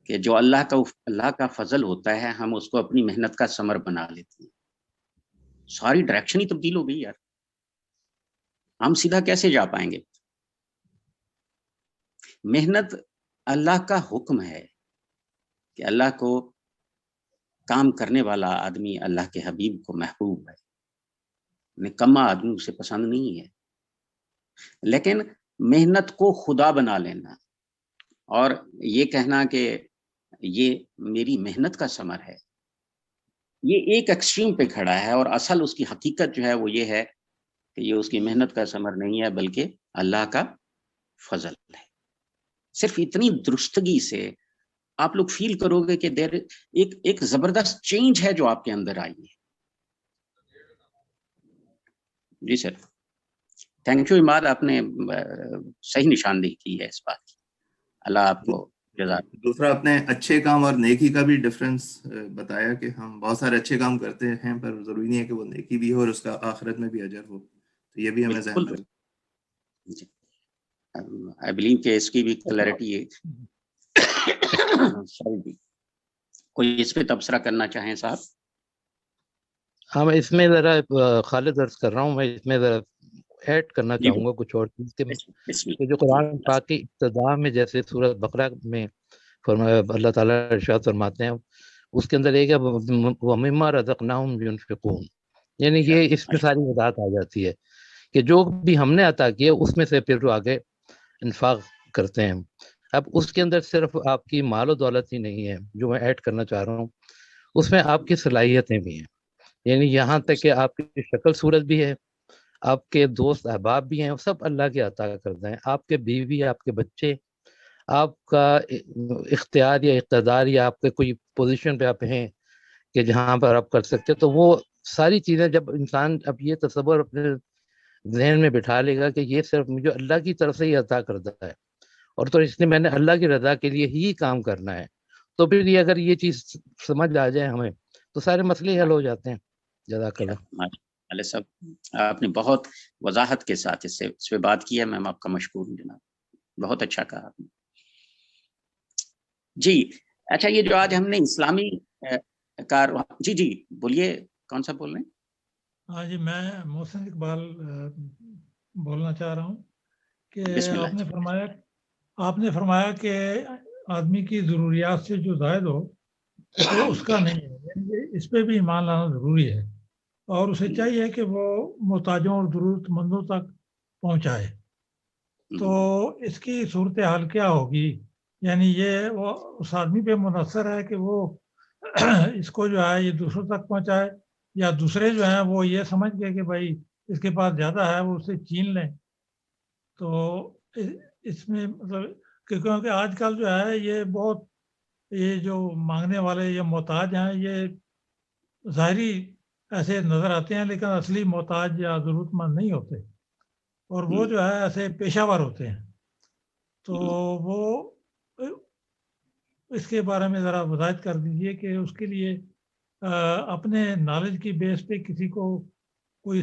کہ جو اللہ کا فضل ہوتا ہے ہم اس کو اپنی محنت کا ثمر بنا لیتے ہیں. ساری ڈائریکشن ہی تبدیل ہو گئی یار. ہم سیدھا کیسے جا پائیں گے؟ محنت اللہ کا حکم ہے کہ اللہ کو کام کرنے والا آدمی اللہ کے حبیب کو محبوب ہے، نکما آدمی اسے پسند نہیں ہے. لیکن محنت کو خدا بنا لینا اور یہ کہنا کہ یہ میری محنت کا ثمر ہے، یہ ایک ایکسٹریم پہ کھڑا ہے. اور اصل اس کی حقیقت جو ہے وہ یہ ہے کہ یہ اس کی محنت کا ثمر نہیں ہے بلکہ اللہ کا فضل ہے. صرف اتنی درستگی سے آپ لوگ فیل کرو گے کہ ایک زبردست چینج ہے جو آپ کے اندر آئی ہے. جی سر، تھینک یو عماد، آپ نے صحیح نشاندہی کی ہے اس بات کی. اللہ آپ کو جزاک. دوسرا آپ نے اچھے کام اور نیکی کا بھی ڈفرنس بتایا کہ ہم بہت سارے اچھے کام کرتے ہیں پر ضروری نہیں ہے کہ وہ نیکی بھی ہو اور اس کا آخرت میں بھی اجر ہو. تو یہ بھی ہمیں ذہن میں رکھنا. آئی بلیو کہ اس کی بھی کلیئرٹی ہے. کوئی اس پہ تبصرہ کرنا چاہیں صاحب؟ ہاں، میں اس میں ذرا خالد عرض کر رہا ہوں، میں اس میں ذرا ایڈ کرنا چاہوں گا کچھ اور چیز کہ جو قرآن پاک کی ابتدا میں جیسے سورۃ بقرہ میں فرمایا، اللہ تعالیٰ ارشاد فرماتے ہیں اس کے اندر ایک ہے وَمِمَّا رَزَقْنَاهُمْ يُنْفِقُونَ، یعنی یہ اس میں ساری وضاحت آ جاتی ہے کہ جو بھی ہم نے عطا کیا اس میں سے پھر آگے انفاق کرتے ہیں. اب اس کے اندر صرف آپ کی مال و دولت ہی نہیں ہے جو میں ایڈ کرنا چاہ رہا ہوں، اس میں آپ کی صلاحیتیں بھی ہیں. یعنی یہاں تک کہ آپ کی شکل صورت بھی ہے، آپ کے دوست احباب بھی ہیں، سب اللہ کے عطا کرتے ہیں. آپ کے بیوی، آپ کے بچے، آپ کا اختیار یا اقتدار یا آپ کے کوئی پوزیشن پہ آپ ہیں کہ جہاں پر آپ کر سکتے، تو وہ ساری چیزیں جب انسان اب یہ تصور اپنے ذہن میں بٹھا لے گا کہ یہ صرف مجھے اللہ کی طرف سے ہی عطا کرتا ہے اور تو اس لیے میں نے اللہ کی رضا کے لیے ہی کام کرنا ہے، تو پھر یہ اگر یہ چیز سمجھ آ جائے ہمیں تو سارے مسئلے حل ہو جاتے ہیں. جزاک اللہ. علیہ صاحب آپ نے بہت وضاحت کے ساتھ اس پہ بات کی ہے، میں آپ کا مشکور ہوں جناب، بہت اچھا کہا آپ نے. جی اچھا، یہ جو آج ہم نے اسلامی جی بولیے، کون سا بول رہے ہیں؟ ہاں جی، میں محسن اقبال بولنا چاہ رہا ہوں کہ آپ نے فرمایا کہ آدمی کی ضروریات سے جو زائد ہو وہ اس کا نہیں ہے، یعنی اس پہ بھی ایمان لانا ضروری ہے اور اسے چاہیے کہ وہ محتاجوں اور ضرورت مندوں تک پہنچائے. تو اس کی صورتحال کیا ہوگی؟ یعنی یہ وہ اس آدمی پہ منحصر ہے کہ وہ اس کو جو ہے یہ دوسروں تک پہنچائے، یا دوسرے جو ہیں وہ یہ سمجھ گئے کہ بھائی اس کے پاس زیادہ ہے وہ اسے چھین لیں. تو اس میں مطلب کیونکہ آج کل جو ہے یہ جو مانگنے والے یہ محتاج ہیں یہ ظاہری ایسے نظر آتے ہیں لیکن اصلی محتاج یا ضرورت مند نہیں ہوتے، اور وہ جو ہے ایسے پیشہ ور ہوتے ہیں. تو وہ اس کے بارے میں ذرا وضاحت کر دیجئے کہ اس کے لیے اپنے نالج کی بیس پہ کسی کو کوئی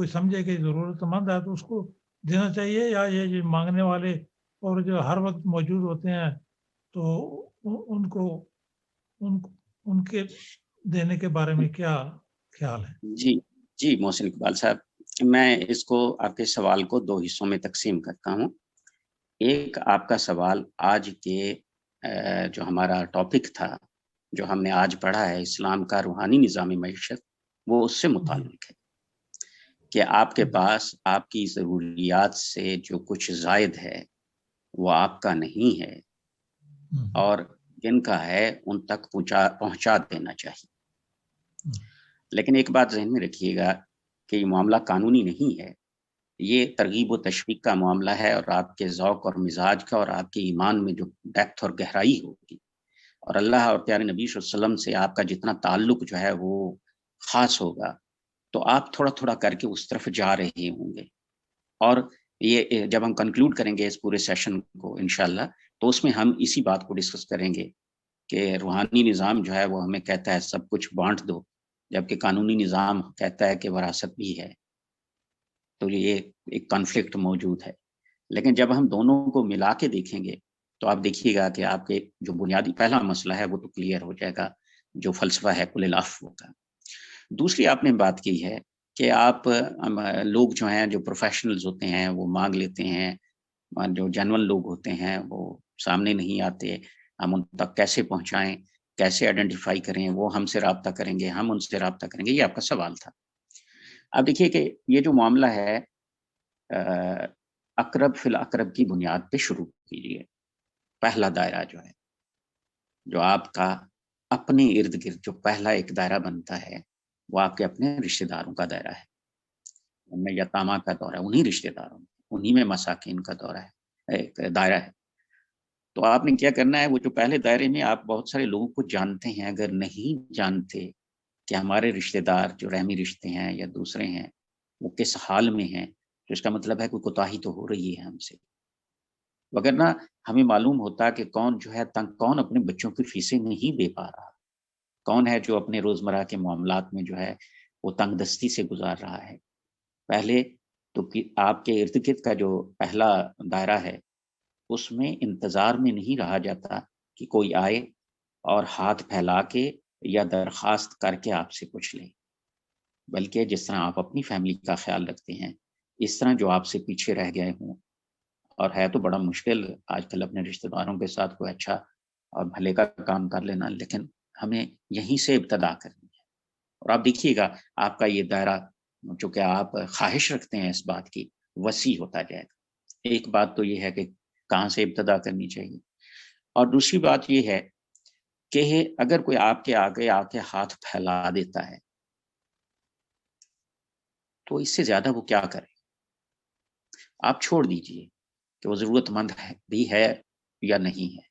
سمجھے کہ ضرورت مند ہے تو اس کو دینا چاہیے، یا یہ مانگنے والے اور جو ہر وقت موجود ہوتے ہیں تو ان کے دینے کے بارے میں کیا خیال ہے؟ جی محسن اقبال صاحب، میں اس کو آپ کے سوال کو دو حصوں میں تقسیم کرتا ہوں. ایک آپ کا سوال آج کے جو ہمارا ٹاپک تھا، جو ہم نے آج پڑھا ہے، اسلام کا روحانی نظام معیشت، وہ اس سے متعلق ہے کہ آپ کے پاس آپ کی ضروریات سے جو کچھ زائد ہے وہ آپ کا نہیں ہے اور جن کا ہے ان تک پہنچا دینا چاہیے. لیکن ایک بات ذہن میں رکھیے گا کہ یہ معاملہ قانونی نہیں ہے، یہ ترغیب و تشویق کا معاملہ ہے، اور آپ کے ذوق اور مزاج کا اور آپ کے ایمان میں جو ڈیپتھ اور گہرائی ہوگی، اور اللہ اور پیارے نبی صلی اللہ علیہ وسلم سے آپ کا جتنا تعلق جو ہے وہ خاص ہوگا، تو آپ تھوڑا تھوڑا کر کے اس طرف جا رہے ہوں گے. اور یہ جب ہم کنکلوڈ کریں گے اس پورے سیشن کو انشاءاللہ، تو اس میں ہم اسی بات کو ڈسکس کریں گے کہ روحانی نظام جو ہے وہ ہمیں کہتا ہے سب کچھ بانٹ دو، جبکہ قانونی نظام کہتا ہے کہ وراثت بھی ہے. تو یہ ایک کانفلکٹ موجود ہے. لیکن جب ہم دونوں کو ملا کے دیکھیں گے تو آپ دیکھیے گا کہ آپ کے جو بنیادی پہلا مسئلہ ہے وہ تو کلیئر ہو جائے گا، جو فلسفہ ہے کل العفو کا. دوسری آپ نے بات کی ہے کہ آپ لوگ جو ہیں جو پروفیشنلز ہوتے ہیں وہ مانگ لیتے ہیں، جو جنرل لوگ ہوتے ہیں وہ سامنے نہیں آتے، ہم ان تک کیسے پہنچائیں، کیسے آئیڈینٹیفائی کریں، وہ ہم سے رابطہ کریں گے، ہم ان سے رابطہ کریں گے. یہ آپ کا سوال تھا. اب دیکھیے کہ یہ جو معاملہ ہے اقرب فی الاقرب کی بنیاد پہ شروع کیجیے. پہلا دائرہ جو ہے، جو آپ کا اپنے ارد گرد جو پہلا ایک دائرہ بنتا ہے وہ آپ کے اپنے رشتہ داروں کا دائرہ ہے. ان میں یتامہ کا دورہ ہے، انہی رشتہ داروں میں، انہی میں مساکین کا دورہ ہے، ایک دائرہ ہے. تو آپ نے کیا کرنا ہے، وہ جو پہلے دائرے میں آپ بہت سارے لوگوں کو جانتے ہیں، اگر نہیں جانتے کہ ہمارے رشتہ دار جو رحمی رشتے ہیں یا دوسرے ہیں وہ کس حال میں ہیں، تو اس کا مطلب ہے کوئی کوتاہی تو ہو رہی ہے ہم سے. وگرنہ ہمیں معلوم ہوتا کہ کون جو ہے کون اپنے بچوں کی فیسیں نہیں دے پا رہا، کون ہے جو اپنے روزمرہ کے معاملات میں جو ہے وہ تنگ دستی سے گزار رہا ہے. پہلے تو آپ کے ارد گرد کا جو پہلا دائرہ ہے اس میں انتظار میں نہیں رہا جاتا کہ کوئی آئے اور ہاتھ پھیلا کے یا درخواست کر کے آپ سے پوچھ لیں، بلکہ جس طرح آپ اپنی فیملی کا خیال رکھتے ہیں اس طرح جو آپ سے پیچھے رہ گئے ہوں. اور ہے تو بڑا مشکل آج کل اپنے رشتہ داروں کے ساتھ کوئی اچھا اور بھلے کا کام کر لینا، لیکن ہمیں یہیں سے ابتدا کرنی ہے. اور آپ دیکھیے گا آپ کا یہ دائرہ چونکہ آپ خواہش رکھتے ہیں اس بات کی وسیع ہوتا جائے گا. ایک بات تو یہ ہے کہ کہاں سے ابتدا کرنی چاہیے، اور دوسری بات یہ ہے کہ اگر کوئی آپ کے آگے آ کے ہاتھ پھیلا دیتا ہے تو اس سے زیادہ وہ کیا کرے. آپ چھوڑ دیجئے کہ وہ ضرورت مند بھی ہے یا نہیں ہے.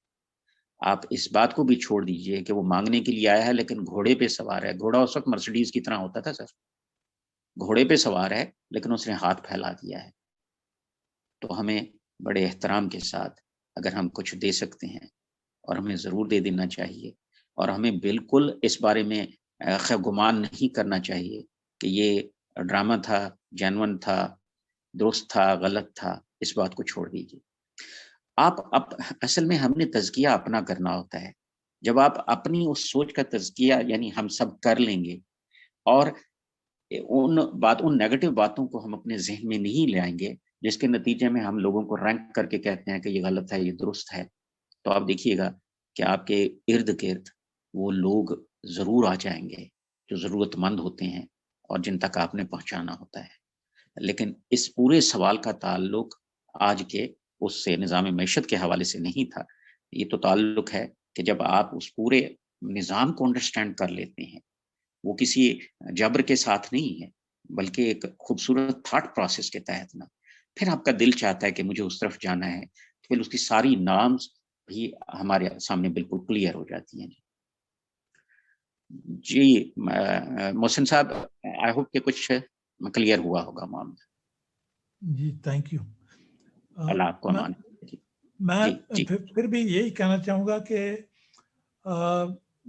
آپ اس بات کو بھی چھوڑ دیجئے کہ وہ مانگنے کے لیے آیا ہے لیکن گھوڑے پہ سوار ہے. گھوڑا اس وقت مرسیڈیز کی طرح ہوتا تھا سر، گھوڑے پہ سوار ہے لیکن اس نے ہاتھ پھیلا دیا ہے. تو ہمیں بڑے احترام کے ساتھ اگر ہم کچھ دے سکتے ہیں اور ہمیں ضرور دے دینا چاہیے، اور ہمیں بالکل اس بارے میں گمان نہیں کرنا چاہیے کہ یہ ڈرامہ تھا، جینون تھا، درست تھا، غلط تھا. اس بات کو چھوڑ دیجیے. آپ اصل میں ہم نے تزکیہ اپنا کرنا ہوتا ہے. جب آپ اپنی اس سوچ کا تزکیہ یعنی ہم سب کر لیں گے اور ان نیگیٹو باتوں کو ہم اپنے ذہن میں نہیں لے آئیں گے جس کے نتیجے میں ہم لوگوں کو رینک کر کے کہتے ہیں کہ یہ غلط ہے، یہ درست ہے، تو آپ دیکھیے گا کہ آپ کے ارد گرد وہ لوگ ضرور آ جائیں گے جو ضرورت مند ہوتے ہیں اور جن تک آپ نے پہنچانا ہوتا ہے. لیکن اس پورے سوال کا تعلق آج کے اس سے نظام معیشت کے حوالے سے نہیں تھا. یہ تو تعلق ہے کہ جب آپ اس پورے نظام کو انڈرسٹینڈ کر لیتے ہیں، وہ کسی جبر کے ساتھ نہیں ہے بلکہ ایک خوبصورت تھاٹ پروسیس کے تحت نا، پھر آپ کا دل چاہتا ہے کہ مجھے اس طرف جانا ہے، پھر اس کی ساری نامز بھی ہمارے سامنے بالکل کلیئر ہو جاتی ہیں. جی محسن صاحب، آئی ہوپ کہ کچھ کلیئر ہوا ہوگا معاملہ. جی تھینک یو. اللہ آپ کو امان. میں پھر بھی یہی کہنا چاہوں گا کہ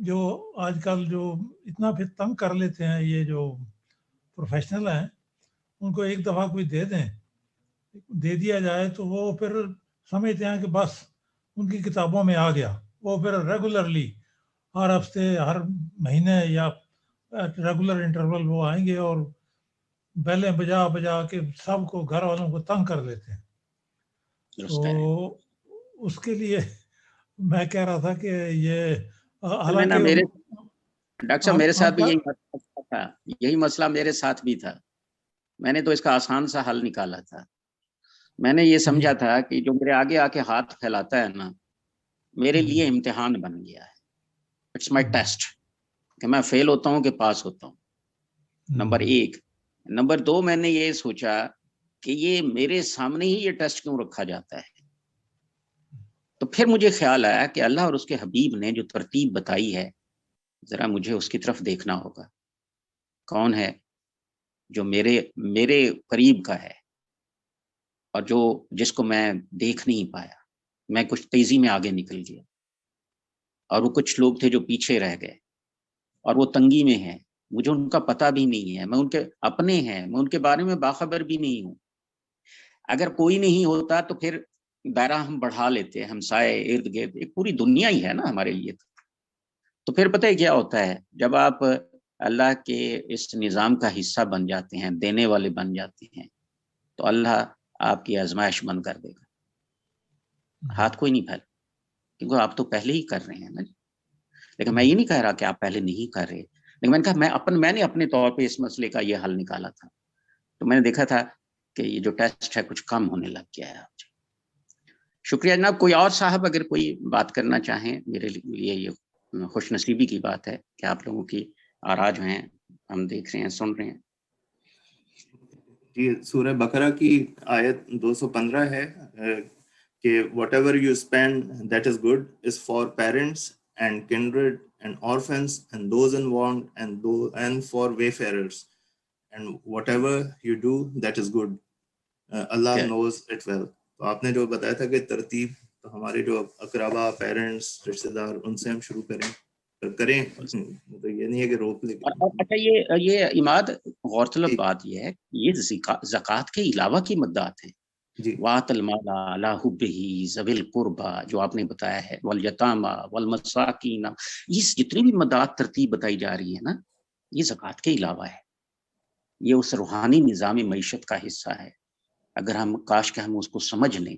جو آج کل جو اتنا پھر تنگ کر لیتے ہیں یہ جو پروفیشنل ہیں، ان کو ایک دفعہ کوئی دے دیا جائے تو وہ پھر سمجھتے ہیں کہ بس ان کی کتابوں میں آ گیا. وہ پھر ریگولرلی ہر ہفتے ہر مہینے یا ریگولر انٹرول وہ آئیں گے اور بیلیں بجا کے سب کو گھر والوں کو تنگ کر لیتے ہیں. تو اس کے لیے میں کہہ رہا تھا کہ یہ حالانکہ ڈاکٹر صاحب میرے ساتھ بھی یہی مسئلہ میرے ساتھ بھی تھا. میں نے تو اس کا آسان سا حل نکالا تھا. میں نے یہ سمجھا تھا کہ جو میرے آگے آ کے ہاتھ پھیلاتا ہے نا، میرے لیے امتحان بن گیا ہے. اٹس مائی ٹیسٹ کہ میں فیل ہوتا ہوں کہ پاس ہوتا ہوں. نمبر 1. نمبر 2، میں نے یہ سوچا کہ یہ میرے سامنے ہی یہ ٹیسٹ کیوں رکھا جاتا ہے. تو پھر مجھے خیال آیا کہ اللہ اور اس کے حبیب نے جو ترتیب بتائی ہے ذرا مجھے اس کی طرف دیکھنا ہوگا. کون ہے جو میرے قریب کا ہے اور جس کو میں دیکھ نہیں پایا. میں کچھ تیزی میں آگے نکل گیا اور وہ کچھ لوگ تھے جو پیچھے رہ گئے اور وہ تنگی میں ہیں. مجھے ان کا پتہ بھی نہیں ہے. میں ان کے اپنے ہیں, میں ان کے بارے میں باخبر بھی نہیں ہوں. اگر کوئی نہیں ہوتا تو پھر دائرہ ہم بڑھا لیتے, ہمسائے ارد گرد ایک پوری دنیا ہی ہے نا ہمارے لیے. تو پھر پتہ ہے کیا ہوتا ہے, جب آپ اللہ کے اس نظام کا حصہ بن جاتے ہیں, دینے والے بن جاتے ہیں, تو اللہ آپ کی آزمائش بند کر دے گا. ہاتھ کوئی نہیں پھیل, کیونکہ آپ تو پہلے ہی کر رہے ہیں نا. لیکن میں یہ نہیں کہہ رہا کہ آپ پہلے نہیں کر رہے, لیکن میں نے کہا میں نے اپنے طور پہ اس مسئلے کا یہ حل نکالا تھا. تو میں نے دیکھا تھا کہ یہ جو ٹیسٹ ہے کچھ کم ہونے لگ گیا ہے. شکریہ جناب. کوئی اور صاحب اگر کوئی بات کرنا چاہیں, میرے لیے یہ خوش نصیبی کی بات ہے کہ آپ لوگوں کی آراء جو ہیں ہم دیکھ رہے ہیں, سن رہے ہیں. جی, سورہ بقرہ کی آیت 215 ہے کہ whatever you spend that is good is for parents and kindred and orphans and those in want and for wayfarers and whatever you do that is good. Allah knows it well. تو آپ نے جو بتایا تھا کہ ترتیب, تو ہمارے جو اقربا, پیرنٹس, رشتے دار, ان سے ہم شروع کریں تو یہ نہیں ہے کہ روک لیں. اچھا, یہ عماد غور طلب بات یہ ہے, یہ زکوٰۃ کے علاوہ کی مدات ہیں. وَآتَ الْمَالَ عَلَىٰ حُبِّهِ ذَوِي الْقُرْبَىٰ جو آپ نے بتایا ہے, وَالْيَتَامَىٰ وَالْمَسَاكِينَ, یہ جتنی بھی مدات ترتیب بتائی جا رہی ہے نا, یہ زکوٰۃ کے علاوہ ہے. یہ اس روحانی نظام معیشت کا حصہ ہے. اگر کاش کہ ہم اس کو سمجھ لیں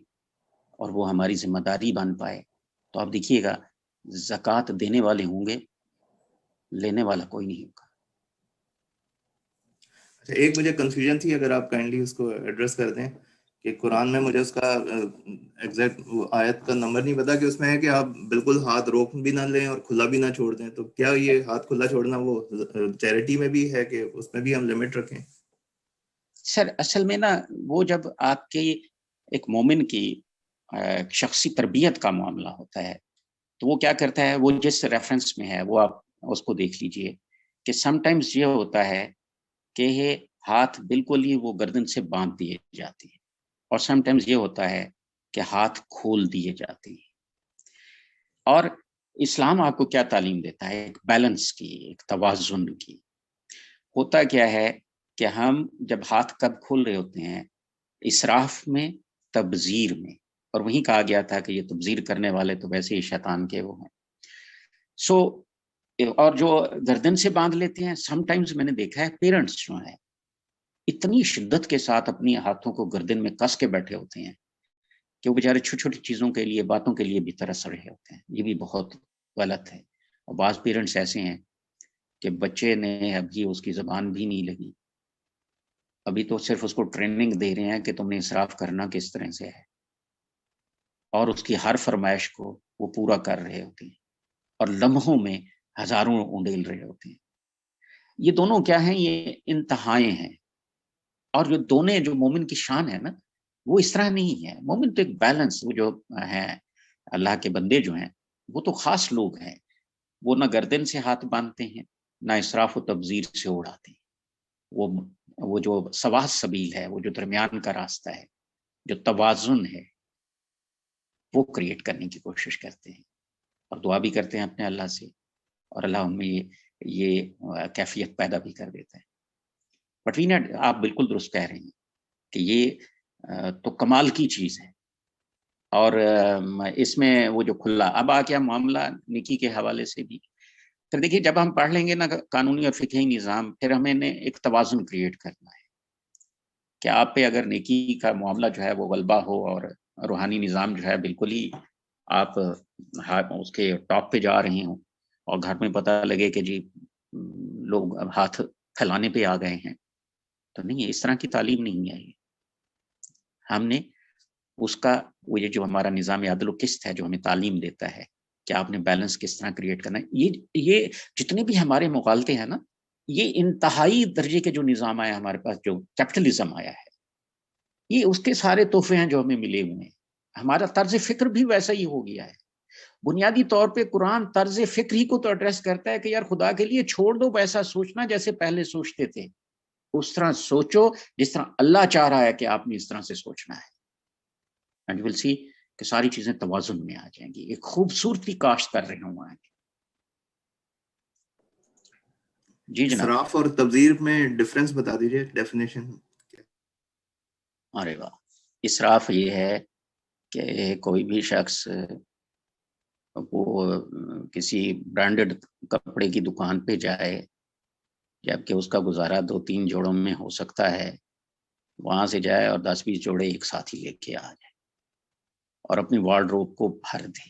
اور وہ ہماری ذمہ داری بن پائے, تو آپ دیکھیے گا زکوٰۃ دینے والے ہوں گے, لینے والا کوئی نہیں ہوگا. ایک مجھے کنفیوژن تھی, اگر آپ کائنڈلی اس کو ایڈریس کر دیں کہ قرآن میں مجھے اس کا ایگزیکٹ آیت کا نمبر نہیں پتا کہ اس میں ہے کہ آپ بالکل ہاتھ روک بھی نہ لیں اور کھلا بھی نہ چھوڑ دیں. تو کیا یہ ہاتھ کھلا چھوڑنا وہ چیریٹی میں بھی ہے کہ اس میں بھی ہم لمٹ رکھیں؟ سر اصل میں نا, وہ جب آپ کے ایک مومن کی شخصی تربیت کا معاملہ ہوتا ہے تو وہ کیا کرتا ہے, وہ جس ریفرنس میں ہے وہ آپ اس کو دیکھ لیجئے کہ سم ٹائمز یہ ہوتا ہے کہ ہاتھ بالکل ہی وہ گردن سے باندھ دیے جاتے ہیں, اور سم ٹائمز یہ ہوتا ہے کہ ہاتھ کھول دیے جاتے ہیں. اور اسلام آپ کو کیا تعلیم دیتا ہے, ایک بیلنس کی, ایک توازن کی. ہوتا کیا ہے کہ ہم جب ہاتھ کب کھول رہے ہوتے ہیں, اسراف میں, تبذیر میں, اور وہیں کہا گیا تھا کہ یہ تبذیر کرنے والے تو ویسے ہی شیطان کے وہ ہیں. اور جو گردن سے باندھ لیتے ہیں, سم ٹائمز میں نے دیکھا ہے پیرنٹس جو ہیں اتنی شدت کے ساتھ اپنی ہاتھوں کو گردن میں کس کے بیٹھے ہوتے ہیں کہ وہ بیچارے چھوٹی چھوٹی چیزوں کے لیے, باتوں کے لیے بھی ترس رہے ہوتے ہیں. یہ بھی بہت غلط ہے. اور بعض پیرنٹس ایسے ہیں کہ بچے نے ابھی اس کی زبان بھی نہیں لگی, ابھی تو صرف اس کو ٹریننگ دے رہے ہیں کہ تم نے اسراف کرنا کس طرح سے ہے, اور اس کی ہر فرمائش کو وہ پورا کر رہے ہوتے ہیں, اور لمحوں میں ہزاروں اونڈیل رہے ہوتے ہیں. یہ دونوں کیا ہیں, یہ انتہائیں ہیں. اور یہ دونوں جو مومن کی شان ہے نا, وہ اس طرح نہیں ہے. مومن تو ایک بیلنس, وہ جو ہیں اللہ کے بندے جو ہیں وہ تو خاص لوگ ہیں. وہ نہ گردن سے ہاتھ باندھتے ہیں, نہ اسراف و تبذیر سے اڑاتے ہیں. وہ جو سواء سبیل ہے, وہ جو درمیان کا راستہ ہے, جو توازن ہے, وہ کریٹ کرنے کی کوشش کرتے ہیں. اور دعا بھی کرتے ہیں اپنے اللہ سے, اور اللہ ان میں یہ کیفیت پیدا بھی کر دیتا ہے. بٹ وینا, آپ بالکل درست کہہ رہے ہیں کہ یہ تو کمال کی چیز ہے. اور اس میں وہ جو کھلا, اب آ گیا معاملہ نیکی کے حوالے سے بھی. پھر دیکھیے جب ہم پڑھ لیں گے نا قانونی اور فقہی نظام, پھر ہمیں نے ایک توازن کریٹ کرنا ہے کہ آپ پہ اگر نیکی کا معاملہ جو ہے وہ غلبہ ہو, اور روحانی نظام جو ہے بالکل ہی آپ اس کے ٹاپ پہ جا رہے ہوں, اور گھر میں پتہ لگے کہ جی لوگ ہاتھ پھیلانے پہ آ گئے ہیں, تو نہیں, اس طرح کی تعلیم نہیں ہے. ہم نے اس کا وہ یہ جو ہمارا نظام عدل و قسط ہے جو ہمیں تعلیم دیتا ہے کہ آپ نے بیلنس کس طرح کریٹ کرنا ہے. یہ جتنے بھی ہمارے مغالطے ہیں نا, یہ انتہائی درجے کے جو نظام آیا ہمارے پاس, جو کیپٹلزم آیا ہے, یہ اس کے سارے تحفے ہیں جو ہمیں ملے ہوئے ہیں. ہمارا طرز فکر بھی ویسا ہی ہو گیا ہے. بنیادی طور پہ قرآن طرز فکر ہی کو تو ایڈریس کرتا ہے کہ یار خدا کے لیے چھوڑ دو ویسا سوچنا جیسے پہلے سوچتے تھے, اس طرح سوچو جس طرح اللہ چاہ رہا ہے کہ آپ نے اس طرح سے سوچنا ہے. اینڈ ول سی کہ ساری چیزیں توازن میں آ جائیں گی, ایک خوبصورتی کاشت کر رہے ہوں. جی جناب. اسراف اور تبذیر میں ڈفرنس بتا دیجئے, ڈیفینیشن. ارے واہ, اسراف یہ ہے کہ کوئی بھی شخص وہ کسی برانڈڈ کپڑے کی دکان پہ جائے, جبکہ اس کا گزارا 2-3 جوڑوں میں ہو سکتا ہے, وہاں سے جائے اور 10-20 جوڑے ایک ساتھ ہی لے کے آ جائے اور اپنی وارڈروب کو بھر دے.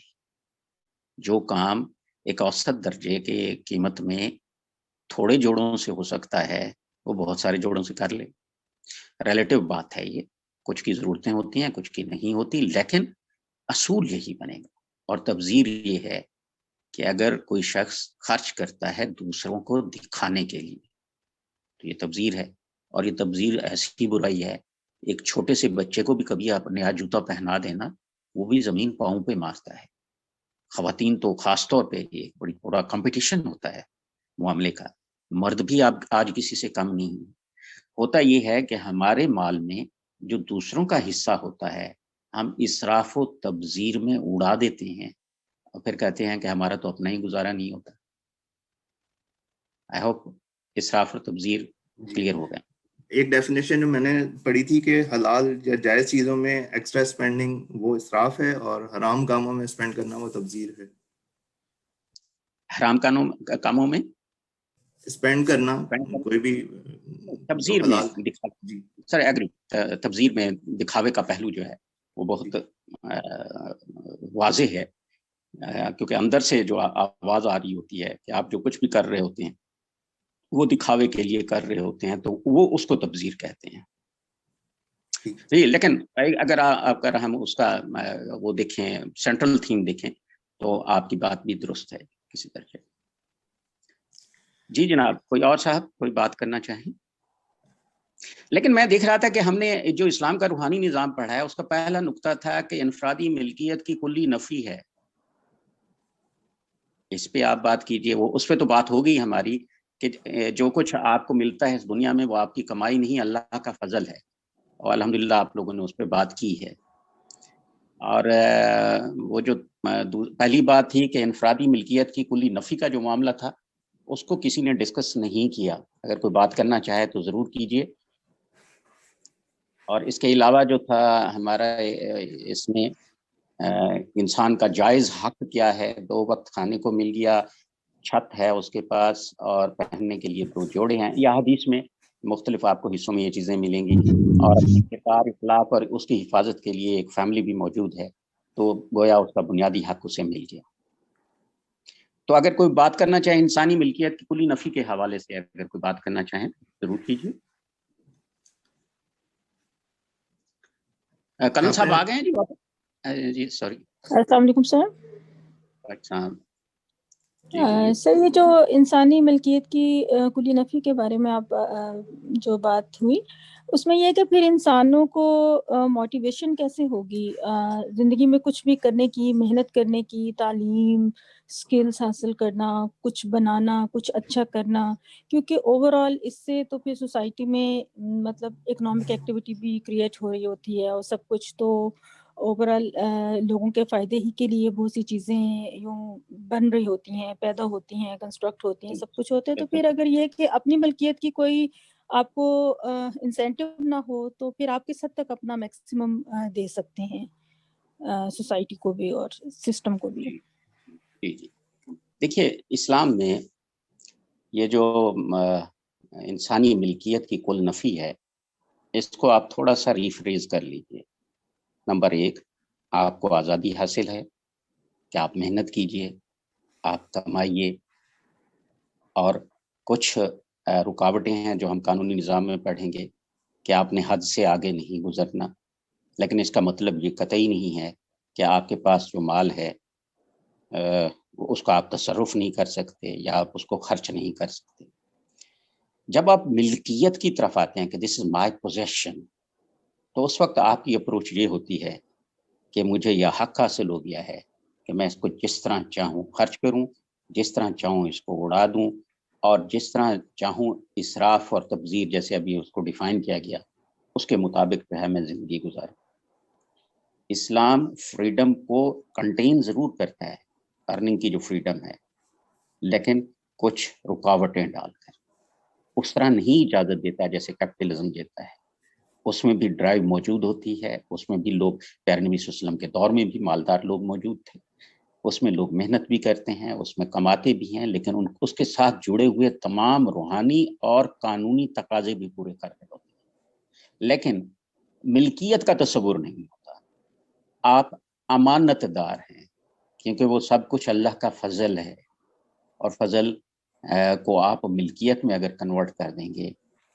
جو کام ایک اوسط درجے کے قیمت میں تھوڑے جوڑوں سے ہو سکتا ہے وہ بہت سارے جوڑوں سے کر لے. ریلیٹیو بات ہے یہ, کچھ کی ضرورتیں ہوتی ہیں کچھ کی نہیں ہوتی, لیکن اصول یہی بنے گا. اور تبذیر یہ ہے کہ اگر کوئی شخص خرچ کرتا ہے دوسروں کو دکھانے کے لیے تو یہ تبذیر ہے. اور یہ تبذیر ایسی برائی ہے, ایک چھوٹے سے بچے کو بھی کبھی آپ نیا جوتا پہنا دینا وہ بھی زمین پاؤں پہ مارتا ہے. خواتین تو خاص طور پہ یہ بڑا کمپٹیشن ہوتا ہے معاملے کا, مرد بھی آج کسی سے کم نہیں. ہوتا یہ ہے کہ ہمارے مال میں جو دوسروں کا حصہ ہوتا ہے ہم اسراف و تبذیر میں اڑا دیتے ہیں اور پھر کہتے ہیں کہ ہمارا تو اپنا ہی گزارا نہیں ہوتا. آئی ہوپ اسراف و تبذیر کلیئر ہو گیا. ایک ڈیفینیشن جو میں نے پڑھی تھی کہ حلال یا جائز چیزوں میں ایکسٹرا اسپینڈنگ وہ اسراف ہے اور حرام کاموں میں اسپینڈ کرنا وہ تبذیر ہے. حرام کاموں میں اسپینڈ کرنا کوئی بھی تبذیر میں سر ایگری, تبذیر میں دکھاوے کا پہلو جو ہے وہ بہت واضح ہے, کیونکہ اندر سے جو آواز آ رہی ہوتی ہے کہ آپ جو کچھ بھی کر رہے ہوتے ہیں وہ دکھاوے کے لیے کر رہے ہوتے ہیں تو وہ اس کو تبذیر کہتے ہیں. لیکن اگر ہم اس کا وہ دیکھیں, سینٹرل تھیم دیکھیں تو آپ کی بات بھی درست ہے کسی طرح. جی جناب, کوئی اور صاحب کوئی بات کرنا چاہیں؟ لیکن میں دیکھ رہا تھا کہ ہم نے جو اسلام کا روحانی نظام پڑھا ہے اس کا پہلا نقطہ تھا کہ انفرادی ملکیت کی کلی نفی ہے. اس پہ آپ بات کیجئے. وہ اس پہ تو بات ہوگی ہماری کہ جو کچھ آپ کو ملتا ہے اس دنیا میں وہ آپ کی کمائی نہیں, اللہ کا فضل ہے, اور الحمدللہ آپ لوگوں نے اس پہ بات کی ہے. اور وہ جو پہلی بات تھی کہ انفرادی ملکیت کی کلی نفی کا جو معاملہ تھا اس کو کسی نے ڈسکس نہیں کیا. اگر کوئی بات کرنا چاہے تو ضرور کیجئے. اور اس کے علاوہ جو تھا ہمارا اس میں انسان کا جائز حق کیا ہے, 2 وقت کھانے کو مل گیا, چھت ہے اس کے پاس اور پہننے کے لیے 2 جوڑے ہیں. یا حدیث میں مختلف آپ کو حصوں میں یہ چیزیں ملیں گی, اور اپنے کردار اخلاق اور اس کی حفاظت کے لیے ایک فیملی بھی موجود ہے, تو گویا اس کا بنیادی حق اسے مل گیا. تو اگر کوئی بات کرنا چاہے انسانی ملکیت کی کلی نفی کے حوالے سے, اگر کوئی بات کرنا چاہیں ضرور کیجیے. کنل صاحب آ گئے ہیں جی؟ جی سوری. السلام علیکم سر. اچھا سر, یہ جو انسانی ملکیت کی کلی نفی کے بارے میں آپ جو بات ہوئی اس میں یہ کہ پھر انسانوں کو موٹیویشن کیسے ہوگی زندگی میں کچھ بھی کرنے کی, محنت کرنے کی, تعلیم, سکلز حاصل کرنا, کچھ بنانا, کچھ اچھا کرنا, کیونکہ اوور آل اس سے تو پھر سوسائٹی میں مطلب اکنامک ایکٹیویٹی بھی کریٹ ہو رہی ہوتی ہے, اور سب کچھ تو اوور آل لوگوں کے فائدے ہی کے لیے بہت سی چیزیں یوں بن رہی ہوتی ہیں, پیدا ہوتی ہیں, کنسٹرکٹ ہوتی ہیں, سب کچھ ہوتے ہیں. تو پھر اگر یہ کہ اپنی ملکیت کی کوئی آپ کو انسینٹیو نہ ہو تو پھر آپ کس حد تک اپنا میکسیمم دے سکتے ہیں سوسائٹی کو بھی اور سسٹم کو بھی؟ جی دیکھیے, اسلام میں یہ جو انسانی ملکیت کی کل نفی ہے اس کو آپ تھوڑا سا ریفریز کر لیجئے. نمبر 1, آپ کو آزادی حاصل ہے کہ آپ محنت کیجئے, آپ کمائیے, اور کچھ رکاوٹیں ہیں جو ہم قانونی نظام میں پڑھیں گے کہ آپ نے حد سے آگے نہیں گزرنا, لیکن اس کا مطلب یہ قطعی نہیں ہے کہ آپ کے پاس جو مال ہے اس کا آپ تصرف نہیں کر سکتے یا آپ اس کو خرچ نہیں کر سکتے. جب آپ ملکیت کی طرف آتے ہیں کہ دس از مائی پوزیشن, تو اس وقت آپ کی اپروچ یہ ہوتی ہے کہ مجھے یہ حق حاصل ہو گیا ہے کہ میں اس کو جس طرح چاہوں خرچ کروں، جس طرح چاہوں اس کو اڑا دوں، اور جس طرح چاہوں اسراف اور تبذیر جیسے ابھی اس کو ڈیفائن کیا گیا اس کے مطابق جو ہے میں زندگی گزاروں۔ اسلام فریڈم کو کنٹین ضرور کرتا ہے، ارننگ کی جو فریڈم ہے، لیکن کچھ رکاوٹیں ڈال کر، اس طرح نہیں اجازت دیتا جیسے کیپٹلزم دیتا ہے۔ اس میں بھی ڈرائیو موجود ہوتی ہے، اس میں بھی لوگ، پیارے نبی صلی اللہ علیہ وسلم کے دور میں بھی مالدار لوگ موجود تھے، اس میں لوگ محنت بھی کرتے ہیں، اس میں کماتے بھی ہیں، لیکن اس کے ساتھ جڑے ہوئے تمام روحانی اور قانونی تقاضے بھی پورے کر رہے ہوتے ہیں، لیکن ملکیت کا تصور نہیں ہوتا۔ آپ امانت دار ہیں، کیونکہ وہ سب کچھ اللہ کا فضل ہے، اور فضل کو آپ ملکیت میں اگر کنورٹ کر دیں گے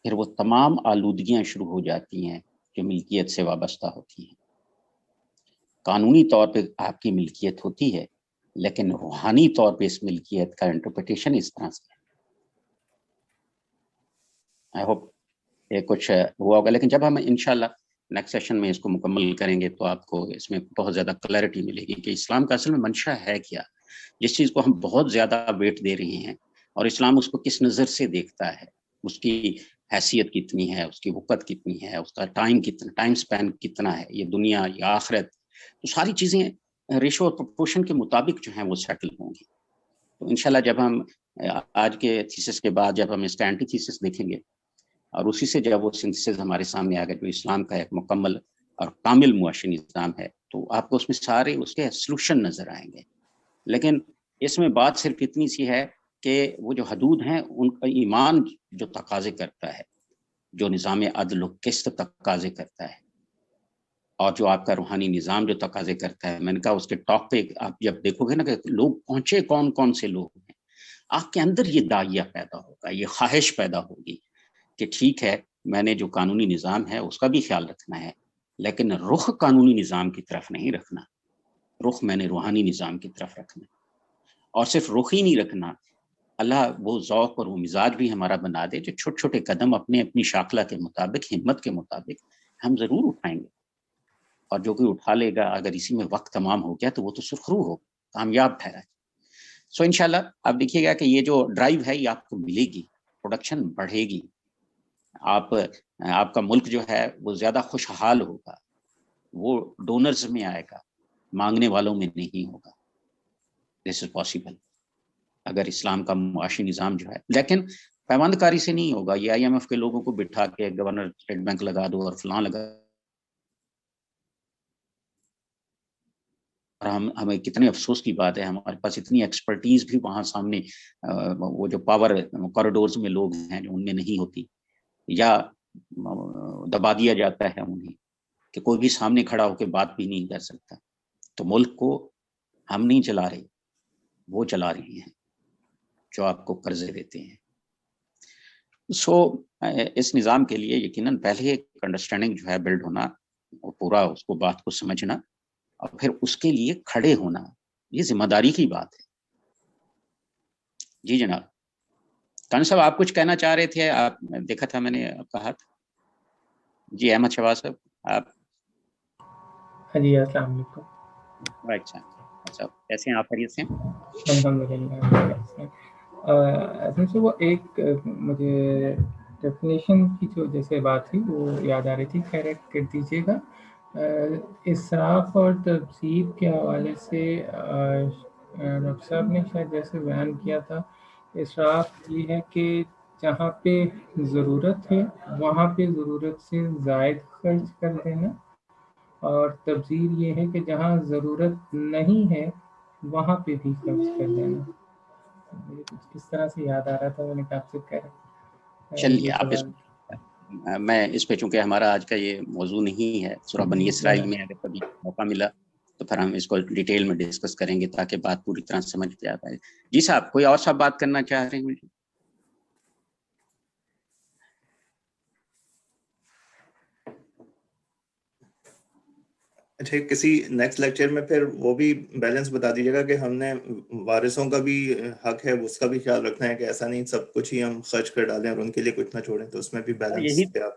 پھر وہ تمام آلودگیاں شروع ہو جاتی ہیں جو ملکیت سے وابستہ ہوتی ہیں۔ قانونی طور پہ آپ کی ملکیت ہوتی ہے، لیکن روحانی طور پہ اس ملکیت کا انٹرپریٹیشن اس طرح سے ہے۔ آئی ہوپ یہ کچھ ہوا ہوگا، لیکن جب ہم انشاءاللہ نیکسٹ سیشن میں اس کو مکمل کریں گے تو آپ کو اس میں بہت زیادہ کلیئرٹی ملے گی کہ اسلام کا اصل میں منشا ہے کیا، جس چیز کو ہم بہت زیادہ ویٹ دے رہے ہیں، اور اسلام اس کو کس نظر سے دیکھتا ہے، اس کی حیثیت کتنی ہے، اس کی وقت کتنی ہے، اس کا ٹائم سپین کتنا ہے، یہ دنیا یا آخرت، تو ساری چیزیں ریشو اور پروپورشن کے مطابق جو ہیں وہ سیٹل ہوں گی۔ تو انشاءاللہ جب ہم آج کے تھیسس کے بعد جب ہم اس کا اینٹی تھیسس دیکھیں گے، اور اسی سے جب وہ سنتھسس ہمارے سامنے آ گئے جو اسلام کا ایک مکمل اور کامل معاشی نظام ہے، تو آپ کو اس میں سارے اس کے سلوشن نظر آئیں گے۔ لیکن اس میں بات صرف اتنی سی ہے کہ وہ جو حدود ہیں ان کا ایمان جو تقاضے کرتا ہے، جو نظام عدل و قسط تقاضے کرتا ہے، اور جو آپ کا روحانی نظام جو تقاضے کرتا ہے، میں نے کہا اس کے ٹاپ پہ آپ جب دیکھو گے نا کہ لوگ پہنچے کون کون سے لوگ ہیں، آپ کے اندر یہ داعیہ پیدا ہوگا، یہ خواہش پیدا ہوگی کہ ٹھیک ہے میں نے جو قانونی نظام ہے اس کا بھی خیال رکھنا ہے، لیکن رخ قانونی نظام کی طرف نہیں رکھنا، رخ میں نے روحانی نظام کی طرف رکھنا، اور صرف رخ ہی نہیں رکھنا، اللہ وہ ذوق اور وہ مزاج بھی ہمارا بنا دے جو چھوٹے چھوٹے قدم اپنی شاخلہ کے مطابق، ہمت کے مطابق ہم ضرور اٹھائیں گے، اور جو کوئی اٹھا لے گا اگر اسی میں وقت تمام ہو گیا تو وہ تو سرخرو ہو، کامیاب ٹھہرا۔ سو انشاءاللہ آپ دیکھیے گا کہ یہ جو ڈرائیو ہے یہ آپ کو ملے گی، پروڈکشن بڑھے گی، آپ کا ملک جو ہے وہ زیادہ خوشحال ہوگا، وہ ڈونرز میں آئے گا، مانگنے والوں میں نہیں ہوگا۔ دس از پاسبل اگر اسلام کا معاشی نظام جو ہے، لیکن پیماند کاری سے نہیں ہوگا، یہ IMF کے لوگوں کو بٹھا کے گورنر اسٹیٹ بینک لگا دو اور فلاں لگا، اور ہمیں کتنے افسوس کی بات ہے ہمارے پاس اتنی ایکسپرٹیز بھی وہاں سامنے وہ جو پاور کوریڈورز میں لوگ ہیں جو ان میں نہیں ہوتی، یا دبا دیا جاتا ہے انہیں کہ کوئی بھی سامنے کھڑا ہو کے بات بھی نہیں کر سکتا۔ تو ملک کو ہم نہیں چلا رہے، وہ چلا رہی ہیں جو آپ کو قرضے دیتے ہیں۔ سو اس نظام کے لیے یقیناً پہلے ایک انڈرسٹینڈنگ جو ہے بلڈ ہونا، پورا اس کو بات کو سمجھنا، اور پھر اس کے لیے کھڑے ہونا، یہ ذمہ داری کی بات ہے۔ جی جناب کان صاحب آپ کچھ کہنا چاہ رہے تھے، آپ دیکھا تھا میں نے کہا تھا۔ جی احمد شہباز صاحب آپ۔ جی السلام علیکم۔ رائٹ صاحب کیسے ہیں آپ؟ خیریت سے ہیں؟ الحمدللہ۔ اصل سے وہ ایک مجھے ڈیفینیشن کی جو جیسے بات تھی وہ یاد آ رہی تھی، خیر کر دیجیے گا۔ اسراف اور تبذیر کے حوالے سے ڈاکٹر صاحب نے شاید جیسے بیان کیا تھا، اسراف یہ ہے کہ جہاں پہ ضرورت ہے وہاں پہ ضرورت سے زائد خرچ کر دینا، اور تبذیر یہ ہے کہ جہاں ضرورت نہیں ہے وہاں پہ بھی خرچ کر دینا۔ مجھے کچھ اس طرح سے یاد آ رہا تھا، میں نے کہا آپ سے چلیے آپ میں اس پہ چونکہ ہمارا آج کا یہ موضوع نہیں ہے، سورہ بنی اسرائیل میں اگر کبھی موقع ملا تو پھر ہم اس کو ڈیٹیل میں ڈسکس کریں گے تاکہ بات پوری طرح سمجھ پہ آ پائے۔ جی صاحب کوئی اور صاحب بات کرنا چاہ رہے ہیں؟ اچھا، کسی نیکسٹ لیکچر میں پھر وہ بھی بیلنس بتا دیجیے گا کہ ہم نے وارثوں کا بھی حق ہے، اس کا بھی خیال رکھنا ہے کہ ایسا نہیں سب کچھ ہی ہم خرچ کر ڈالیں اور ان کے لیے کچھ نہ چھوڑیں، تو اس میں بھی بیلنس پہ آپ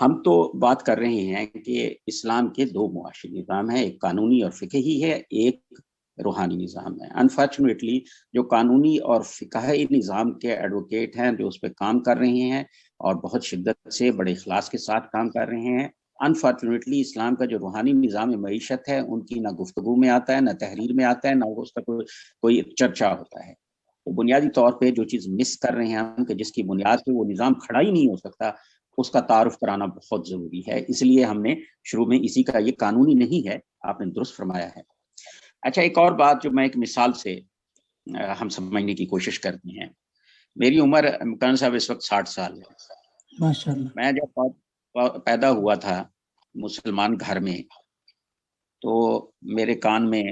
ہم تو بات کر رہے ہیں کہ اسلام کے دو معاشی نظام ہیں، ایک قانونی اور فقہی ہے، ایک روحانی نظام ہے۔ انفارچونیٹلی جو قانونی اور فقہی نظام کے ایڈوکیٹ ہیں، جو اس پہ کام کر رہے ہیں اور بہت شدت سے بڑے اخلاص کے ساتھ کام کر رہے ہیں، انفارچونیٹلی اسلام کا جو روحانی نظام معیشت ہے ان کی نہ گفتگو میں آتا ہے، نہ تحریر میں آتا ہے، نہ اس کا کوئی چرچا ہوتا ہے۔ تو بنیادی طور پہ جو چیز مس کر رہے ہیں ہم، کہ جس کی بنیاد پہ وہ نظام کھڑا ہی نہیں ہو سکتا، اس کا تعارف کرانا بہت ضروری ہے۔ اس لیے ہم نے شروع میں اسی کا، یہ قانونی نہیں ہے، آپ نے درست فرمایا ہے۔ اچھا، ایک اور بات جو میں ایک مثال سے ہم سمجھنے کی کوشش کرتے ہیں۔ میری عمر مکان صاحب اس وقت 60 سال ہے۔ ماشاءاللہ۔ میں جب پیدا ہوا تھا مسلمان گھر میں، تو میرے کان میں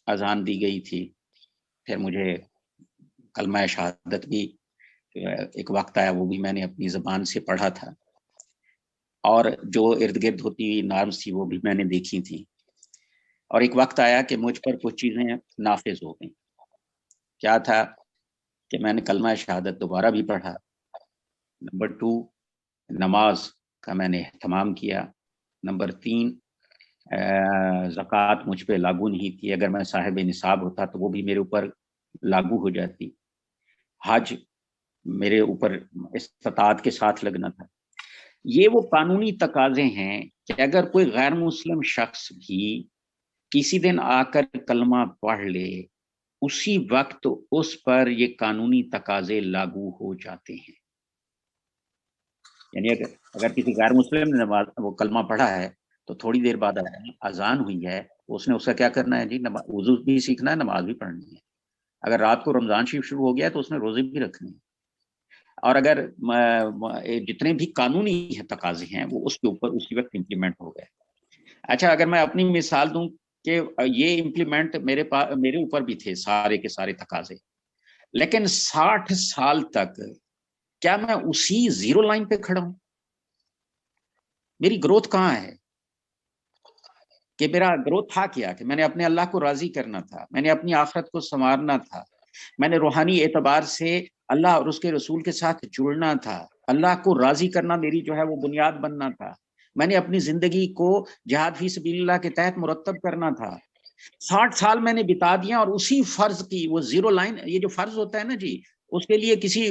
اذان دی گئی تھی، پھر مجھے کلمہ شہادت بھی ایک وقت آیا، وہ بھی میں نے اپنی زبان سے پڑھا تھا، اور جو ارد گرد ہوتی ہوئی نارمز تھی وہ بھی میں نے دیکھی تھی، اور ایک وقت آیا کہ مجھ پر کچھ چیزیں نافذ ہو گئیں۔ کیا تھا کہ میں نے کلمہ شہادت دوبارہ بھی پڑھا، نمبر 2 نماز کا میں نے اہتمام کیا، نمبر 3 زکوٰۃ مجھ پہ لاگو نہیں تھی، اگر میں صاحب نصاب ہوتا تو وہ بھی میرے اوپر لاگو ہو جاتی، حج میرے اوپر استطاعت کے ساتھ لگنا تھا۔ یہ وہ قانونی تقاضے ہیں کہ اگر کوئی غیر مسلم شخص بھی کسی دن آ کر کلمہ پڑھ لے، اسی وقت اس پر یہ قانونی تقاضے لاگو ہو جاتے ہیں۔ یعنی اگر کسی غیر مسلم نے وہ کلمہ پڑھا ہے تو تھوڑی دیر بعد اذان ہوئی ہے، اس نے اس کا کیا کرنا ہے جی؟ وضو بھی سیکھنا ہے، نماز بھی پڑھنی ہے۔ اگر رات کو رمضان شریف شروع ہو گیا تو اس نے روزے بھی رکھنے ہیں، اور اگر جتنے بھی قانونی تقاضے ہیں وہ اس کے اوپر اسی وقت امپلیمنٹ ہو گئے۔ اچھا، اگر میں اپنی مثال دوں کہ یہ امپلیمنٹ میرے اوپر بھی تھے سارے کے سارے تقاضے، لیکن 60 سال تک کیا میں اسی زیرو لائن پہ کھڑا ہوں؟ میری گروتھ کہاں ہے؟ کہ میرا گروتھ تھا کیا؟ کہ میں نے اپنے اللہ کو راضی کرنا تھا، میں نے اپنی آخرت کو سنوارنا تھا، میں نے روحانی اعتبار سے اللہ اور اس کے رسول کے ساتھ جڑنا تھا، اللہ کو راضی کرنا میری جو ہے وہ بنیاد بننا تھا، میں نے اپنی زندگی کو جہاد فی سبیل اللہ کے تحت مرتب کرنا تھا۔ 60 سال میں نے بتا دیا، اور اسی فرض کی وہ زیرو لائن، یہ جو فرض ہوتا ہے نا جی، اس کے لیے کسی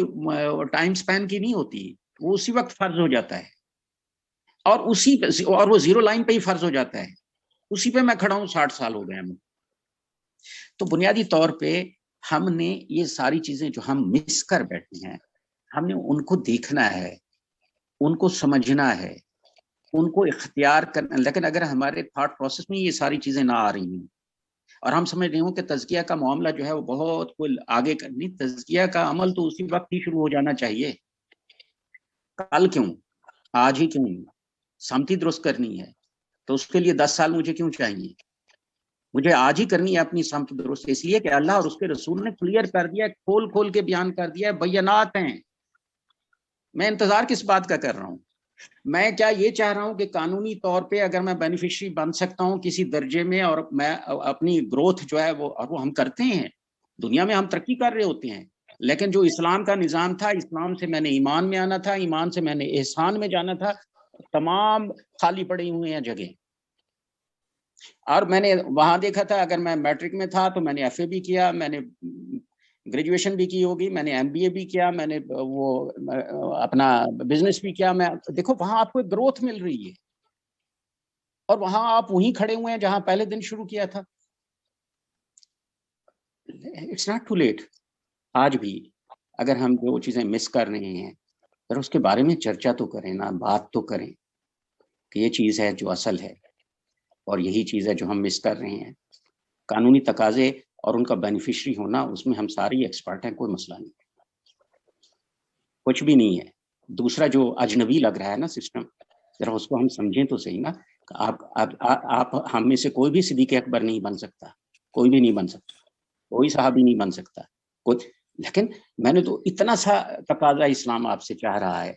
ٹائم سپین کی نہیں ہوتی، وہ اسی وقت فرض ہو جاتا ہے، اور وہ زیرو لائن پہ ہی فرض ہو جاتا ہے، اسی پہ میں کھڑا ہوں، 60 سال ہو گئے ہمیں۔ تو بنیادی طور پہ ہم نے یہ ساری چیزیں جو ہم مس کر بیٹھے ہیں، ہم نے ان کو دیکھنا ہے، ان کو سمجھنا ہے، ان کو اختیار کرنا۔ لیکن اگر ہمارے تھاٹ پروسیس میں یہ ساری چیزیں نہ آ رہی ہیں، اور ہم سمجھ رہے ہوں کہ تزکیہ کا معاملہ جو ہے وہ بہت کوئی آگے کرنی، تزکیہ کا عمل تو اسی وقت ہی شروع ہو جانا چاہیے۔ کل کیوں؟ آج ہی کیوں؟ سمتی درست کرنی ہے تو اس کے لیے 10 سال مجھے کیوں چاہیے؟ مجھے آج ہی کرنی ہے اپنی سمت درست، اس لیے کہ اللہ اور اس کے رسول نے کلیئر کر دیا، کھول کھول کے بیان کر دیا، بینات ہیں۔ میں انتظار کس بات کا کر رہا ہوں؟ میں کیا یہ چاہ رہا ہوں کہ قانونی طور پہ اگر میں بینیفیشری بن سکتا ہوں کسی درجے میں، اور میں اپنی گروتھ جو ہے وہ ہم کرتے ہیں، دنیا میں ہم ترقی کر رہے ہوتے ہیں، لیکن جو اسلام کا نظام تھا، اسلام سے میں نے ایمان میں آنا تھا، ایمان سے میں نے احسان میں جانا تھا، تمام خالی پڑی ہوئے ہیں جگہ۔ اور میں نے وہاں دیکھا تھا، اگر میں میٹرک میں تھا تو میں نے ایف اے بھی کیا، میں نے گریجویشن بھی کی ہوگی، میں نے ایم بی اے بھی کیا، میں نے وہ اپنا بزنس بھی کیا۔ میں دیکھو وہاں آپ کو ایک گروتھ مل رہی ہے، اور وہاں آپ وہیں کھڑے ہوئے ہیں جہاں پہلے دن شروع کیا تھا۔ It's not too late. آج بھی اگر ہم جو چیزیں مس کر رہے ہیں، پھر اس کے بارے میں چرچا تو کریں نا، بات تو کریں کہ یہ چیز ہے جو اصل ہے، اور یہی چیز ہے جو ہم مس کر رہے ہیں۔ قانونی تقاضے اور ان کا بینیفیشری ہونا، اس میں ہم ساری ایکسپرٹ ہیں، کوئی مسئلہ نہیں، کچھ بھی نہیں ہے۔ دوسرا جو اجنبی لگ رہا ہے نا سسٹم، ذرا اس کو ہم سمجھیں تو صحیح نا۔ آپ ہم میں سے کوئی بھی صدیق اکبر نہیں بن سکتا، کوئی بھی نہیں بن سکتا، کوئی صحابی نہیں بن سکتا، لیکن میں نے تو اتنا سا تقاضا اسلام آپ سے چاہ رہا ہے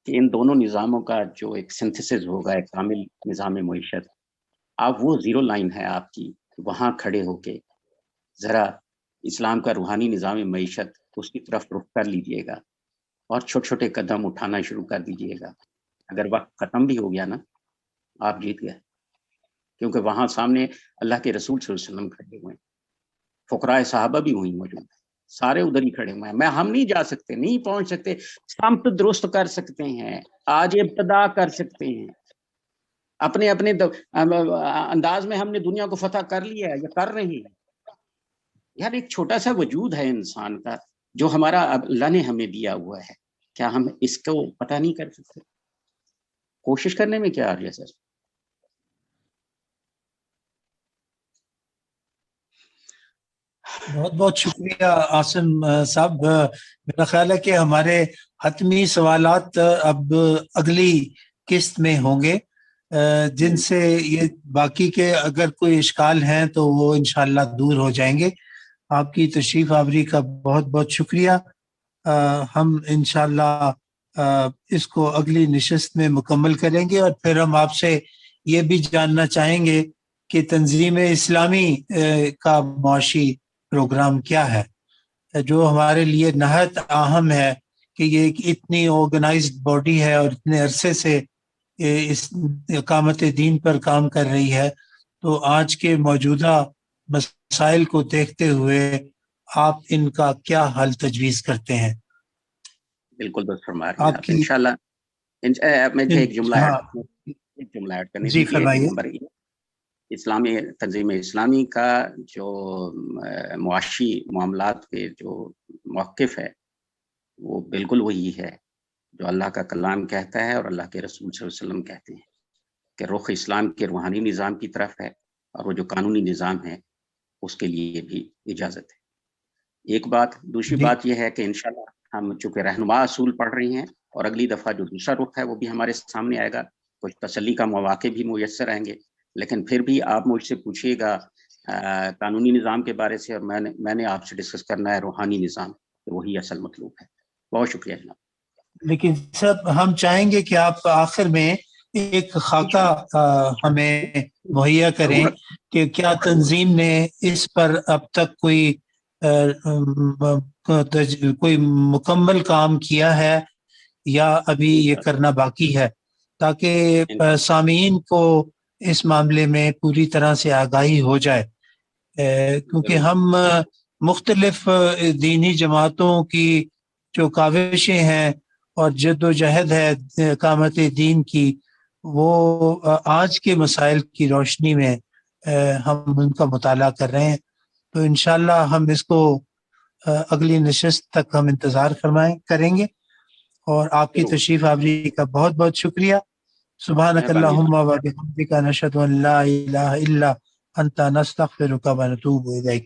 کہ ان دونوں نظاموں کا جو ایک سنتھسس ہوگا، ایک کامل نظام معیشت، آپ وہ زیرو لائن ہے آپ کی، وہاں کھڑے ہو کے ذرا اسلام کا روحانی نظام معیشت اس کی طرف رخ کر لیجئے گا، اور چھوٹے چھوٹے قدم اٹھانا شروع کر دیجئے گا، اگر وقت ختم بھی ہو گیا نا آپ جیت گئے، کیونکہ وہاں سامنے اللہ کے رسول صلی اللہ علیہ وسلم کھڑے ہوئے ہیں، فقراء صحابہ بھی وہیں موجود ہیں، سارے ادھر ہی کھڑے ہوئے ہیں. ہم نہیں جا سکتے، نہیں پہنچ سکتے، سمت درست کر سکتے ہیں، آج ابتدا کر سکتے ہیں، اپنے اپنے انداز میں ہم نے دنیا کو فتح کر لیا ہے یا کر رہے ہیں. یار ایک چھوٹا سا وجود ہے انسان کا جو ہمارا اللہ نے ہمیں دیا ہوا ہے، کیا ہم اس کو پتہ نہیں کر سکتے؟ کوشش کرنے میں کیا آ رہی ہے سر؟ بہت بہت شکریہ عاصم صاحب. میرا خیال ہے کہ ہمارے حتمی سوالات اب اگلی قسط میں ہوں گے، جن سے یہ باقی کے اگر کوئی اشکال ہیں تو وہ انشاءاللہ دور ہو جائیں گے. آپ کی تشریف آوری کا بہت بہت شکریہ. ہم انشاءاللہ اس کو اگلی نشست میں مکمل کریں گے، اور پھر ہم آپ سے یہ بھی جاننا چاہیں گے کہ تنظیم اسلامی کا معاشی پروگرام کیا ہے، جو ہمارے لیے نہایت اہم ہے کہ یہ ایک اتنی آرگنائزڈ باڈی ہے اور اتنے عرصے سے اس اقامت دین پر کام کر رہی ہے. تو آج کے موجودہ مسائل کو دیکھتے ہوئے آپ ان کا کیا حل تجویز کرتے ہیں؟ بالکل درست فرما رہے ہیں آپ. انشاءاللہ میں ایک جملہ ایڈ کرنے جی فرمائیے. اسلامی تنظیم اسلامی کا جو معاشی معاملات کے جو موقف ہے وہ بالکل وہی ہے جو اللہ کا کلام کہتا ہے اور اللہ کے رسول صلی اللہ علیہ وسلم کہتے ہیں کہ رخ اسلام کے روحانی نظام کی طرف ہے، اور وہ جو قانونی نظام ہے اس کے لیے بھی اجازت ہے. ایک بات. دوسری بات یہ ہے کہ انشاءاللہ ہم چونکہ رہنما اصول پڑھ رہے ہیں اور اگلی دفعہ جو دوسرا رخ ہے وہ بھی ہمارے سامنے آئے گا، کچھ تسلی کا مواقع بھی میسر آئیں گے، لیکن پھر بھی آپ مجھ سے پوچھیے گا قانونی نظام کے بارے سے، اور میں نے آپ سے ڈسکس کرنا ہے روحانی نظام، وہی اصل مطلوب ہے. بہت شکریہ جناب. لیکن سب ہم چاہیں گے کہ آپ آخر میں ایک خاکہ ہمیں مہیا کریں کہ کیا تنظیم نے اس پر اب تک کوئی مکمل کام کیا ہے یا ابھی یہ کرنا باقی ہے، تاکہ سامعین کو اس معاملے میں پوری طرح سے آگاہی ہو جائے. کیونکہ ہم مختلف دینی جماعتوں کی جو کاوشیں ہیں اور جد و جہد ہے اقامت دین کی، وہ آج کے مسائل کی روشنی میں ہم ان کا مطالعہ کر رہے ہیں. تو انشاءاللہ ہم اس کو اگلی نشست تک ہم انتظار کریں گے. اور آپ کی تشریف آوری کا بہت بہت شکریہ. سبحانک اللہم و بحمدک نشہد ان لا الہ الا انت نستغفرک و نتوب الیک.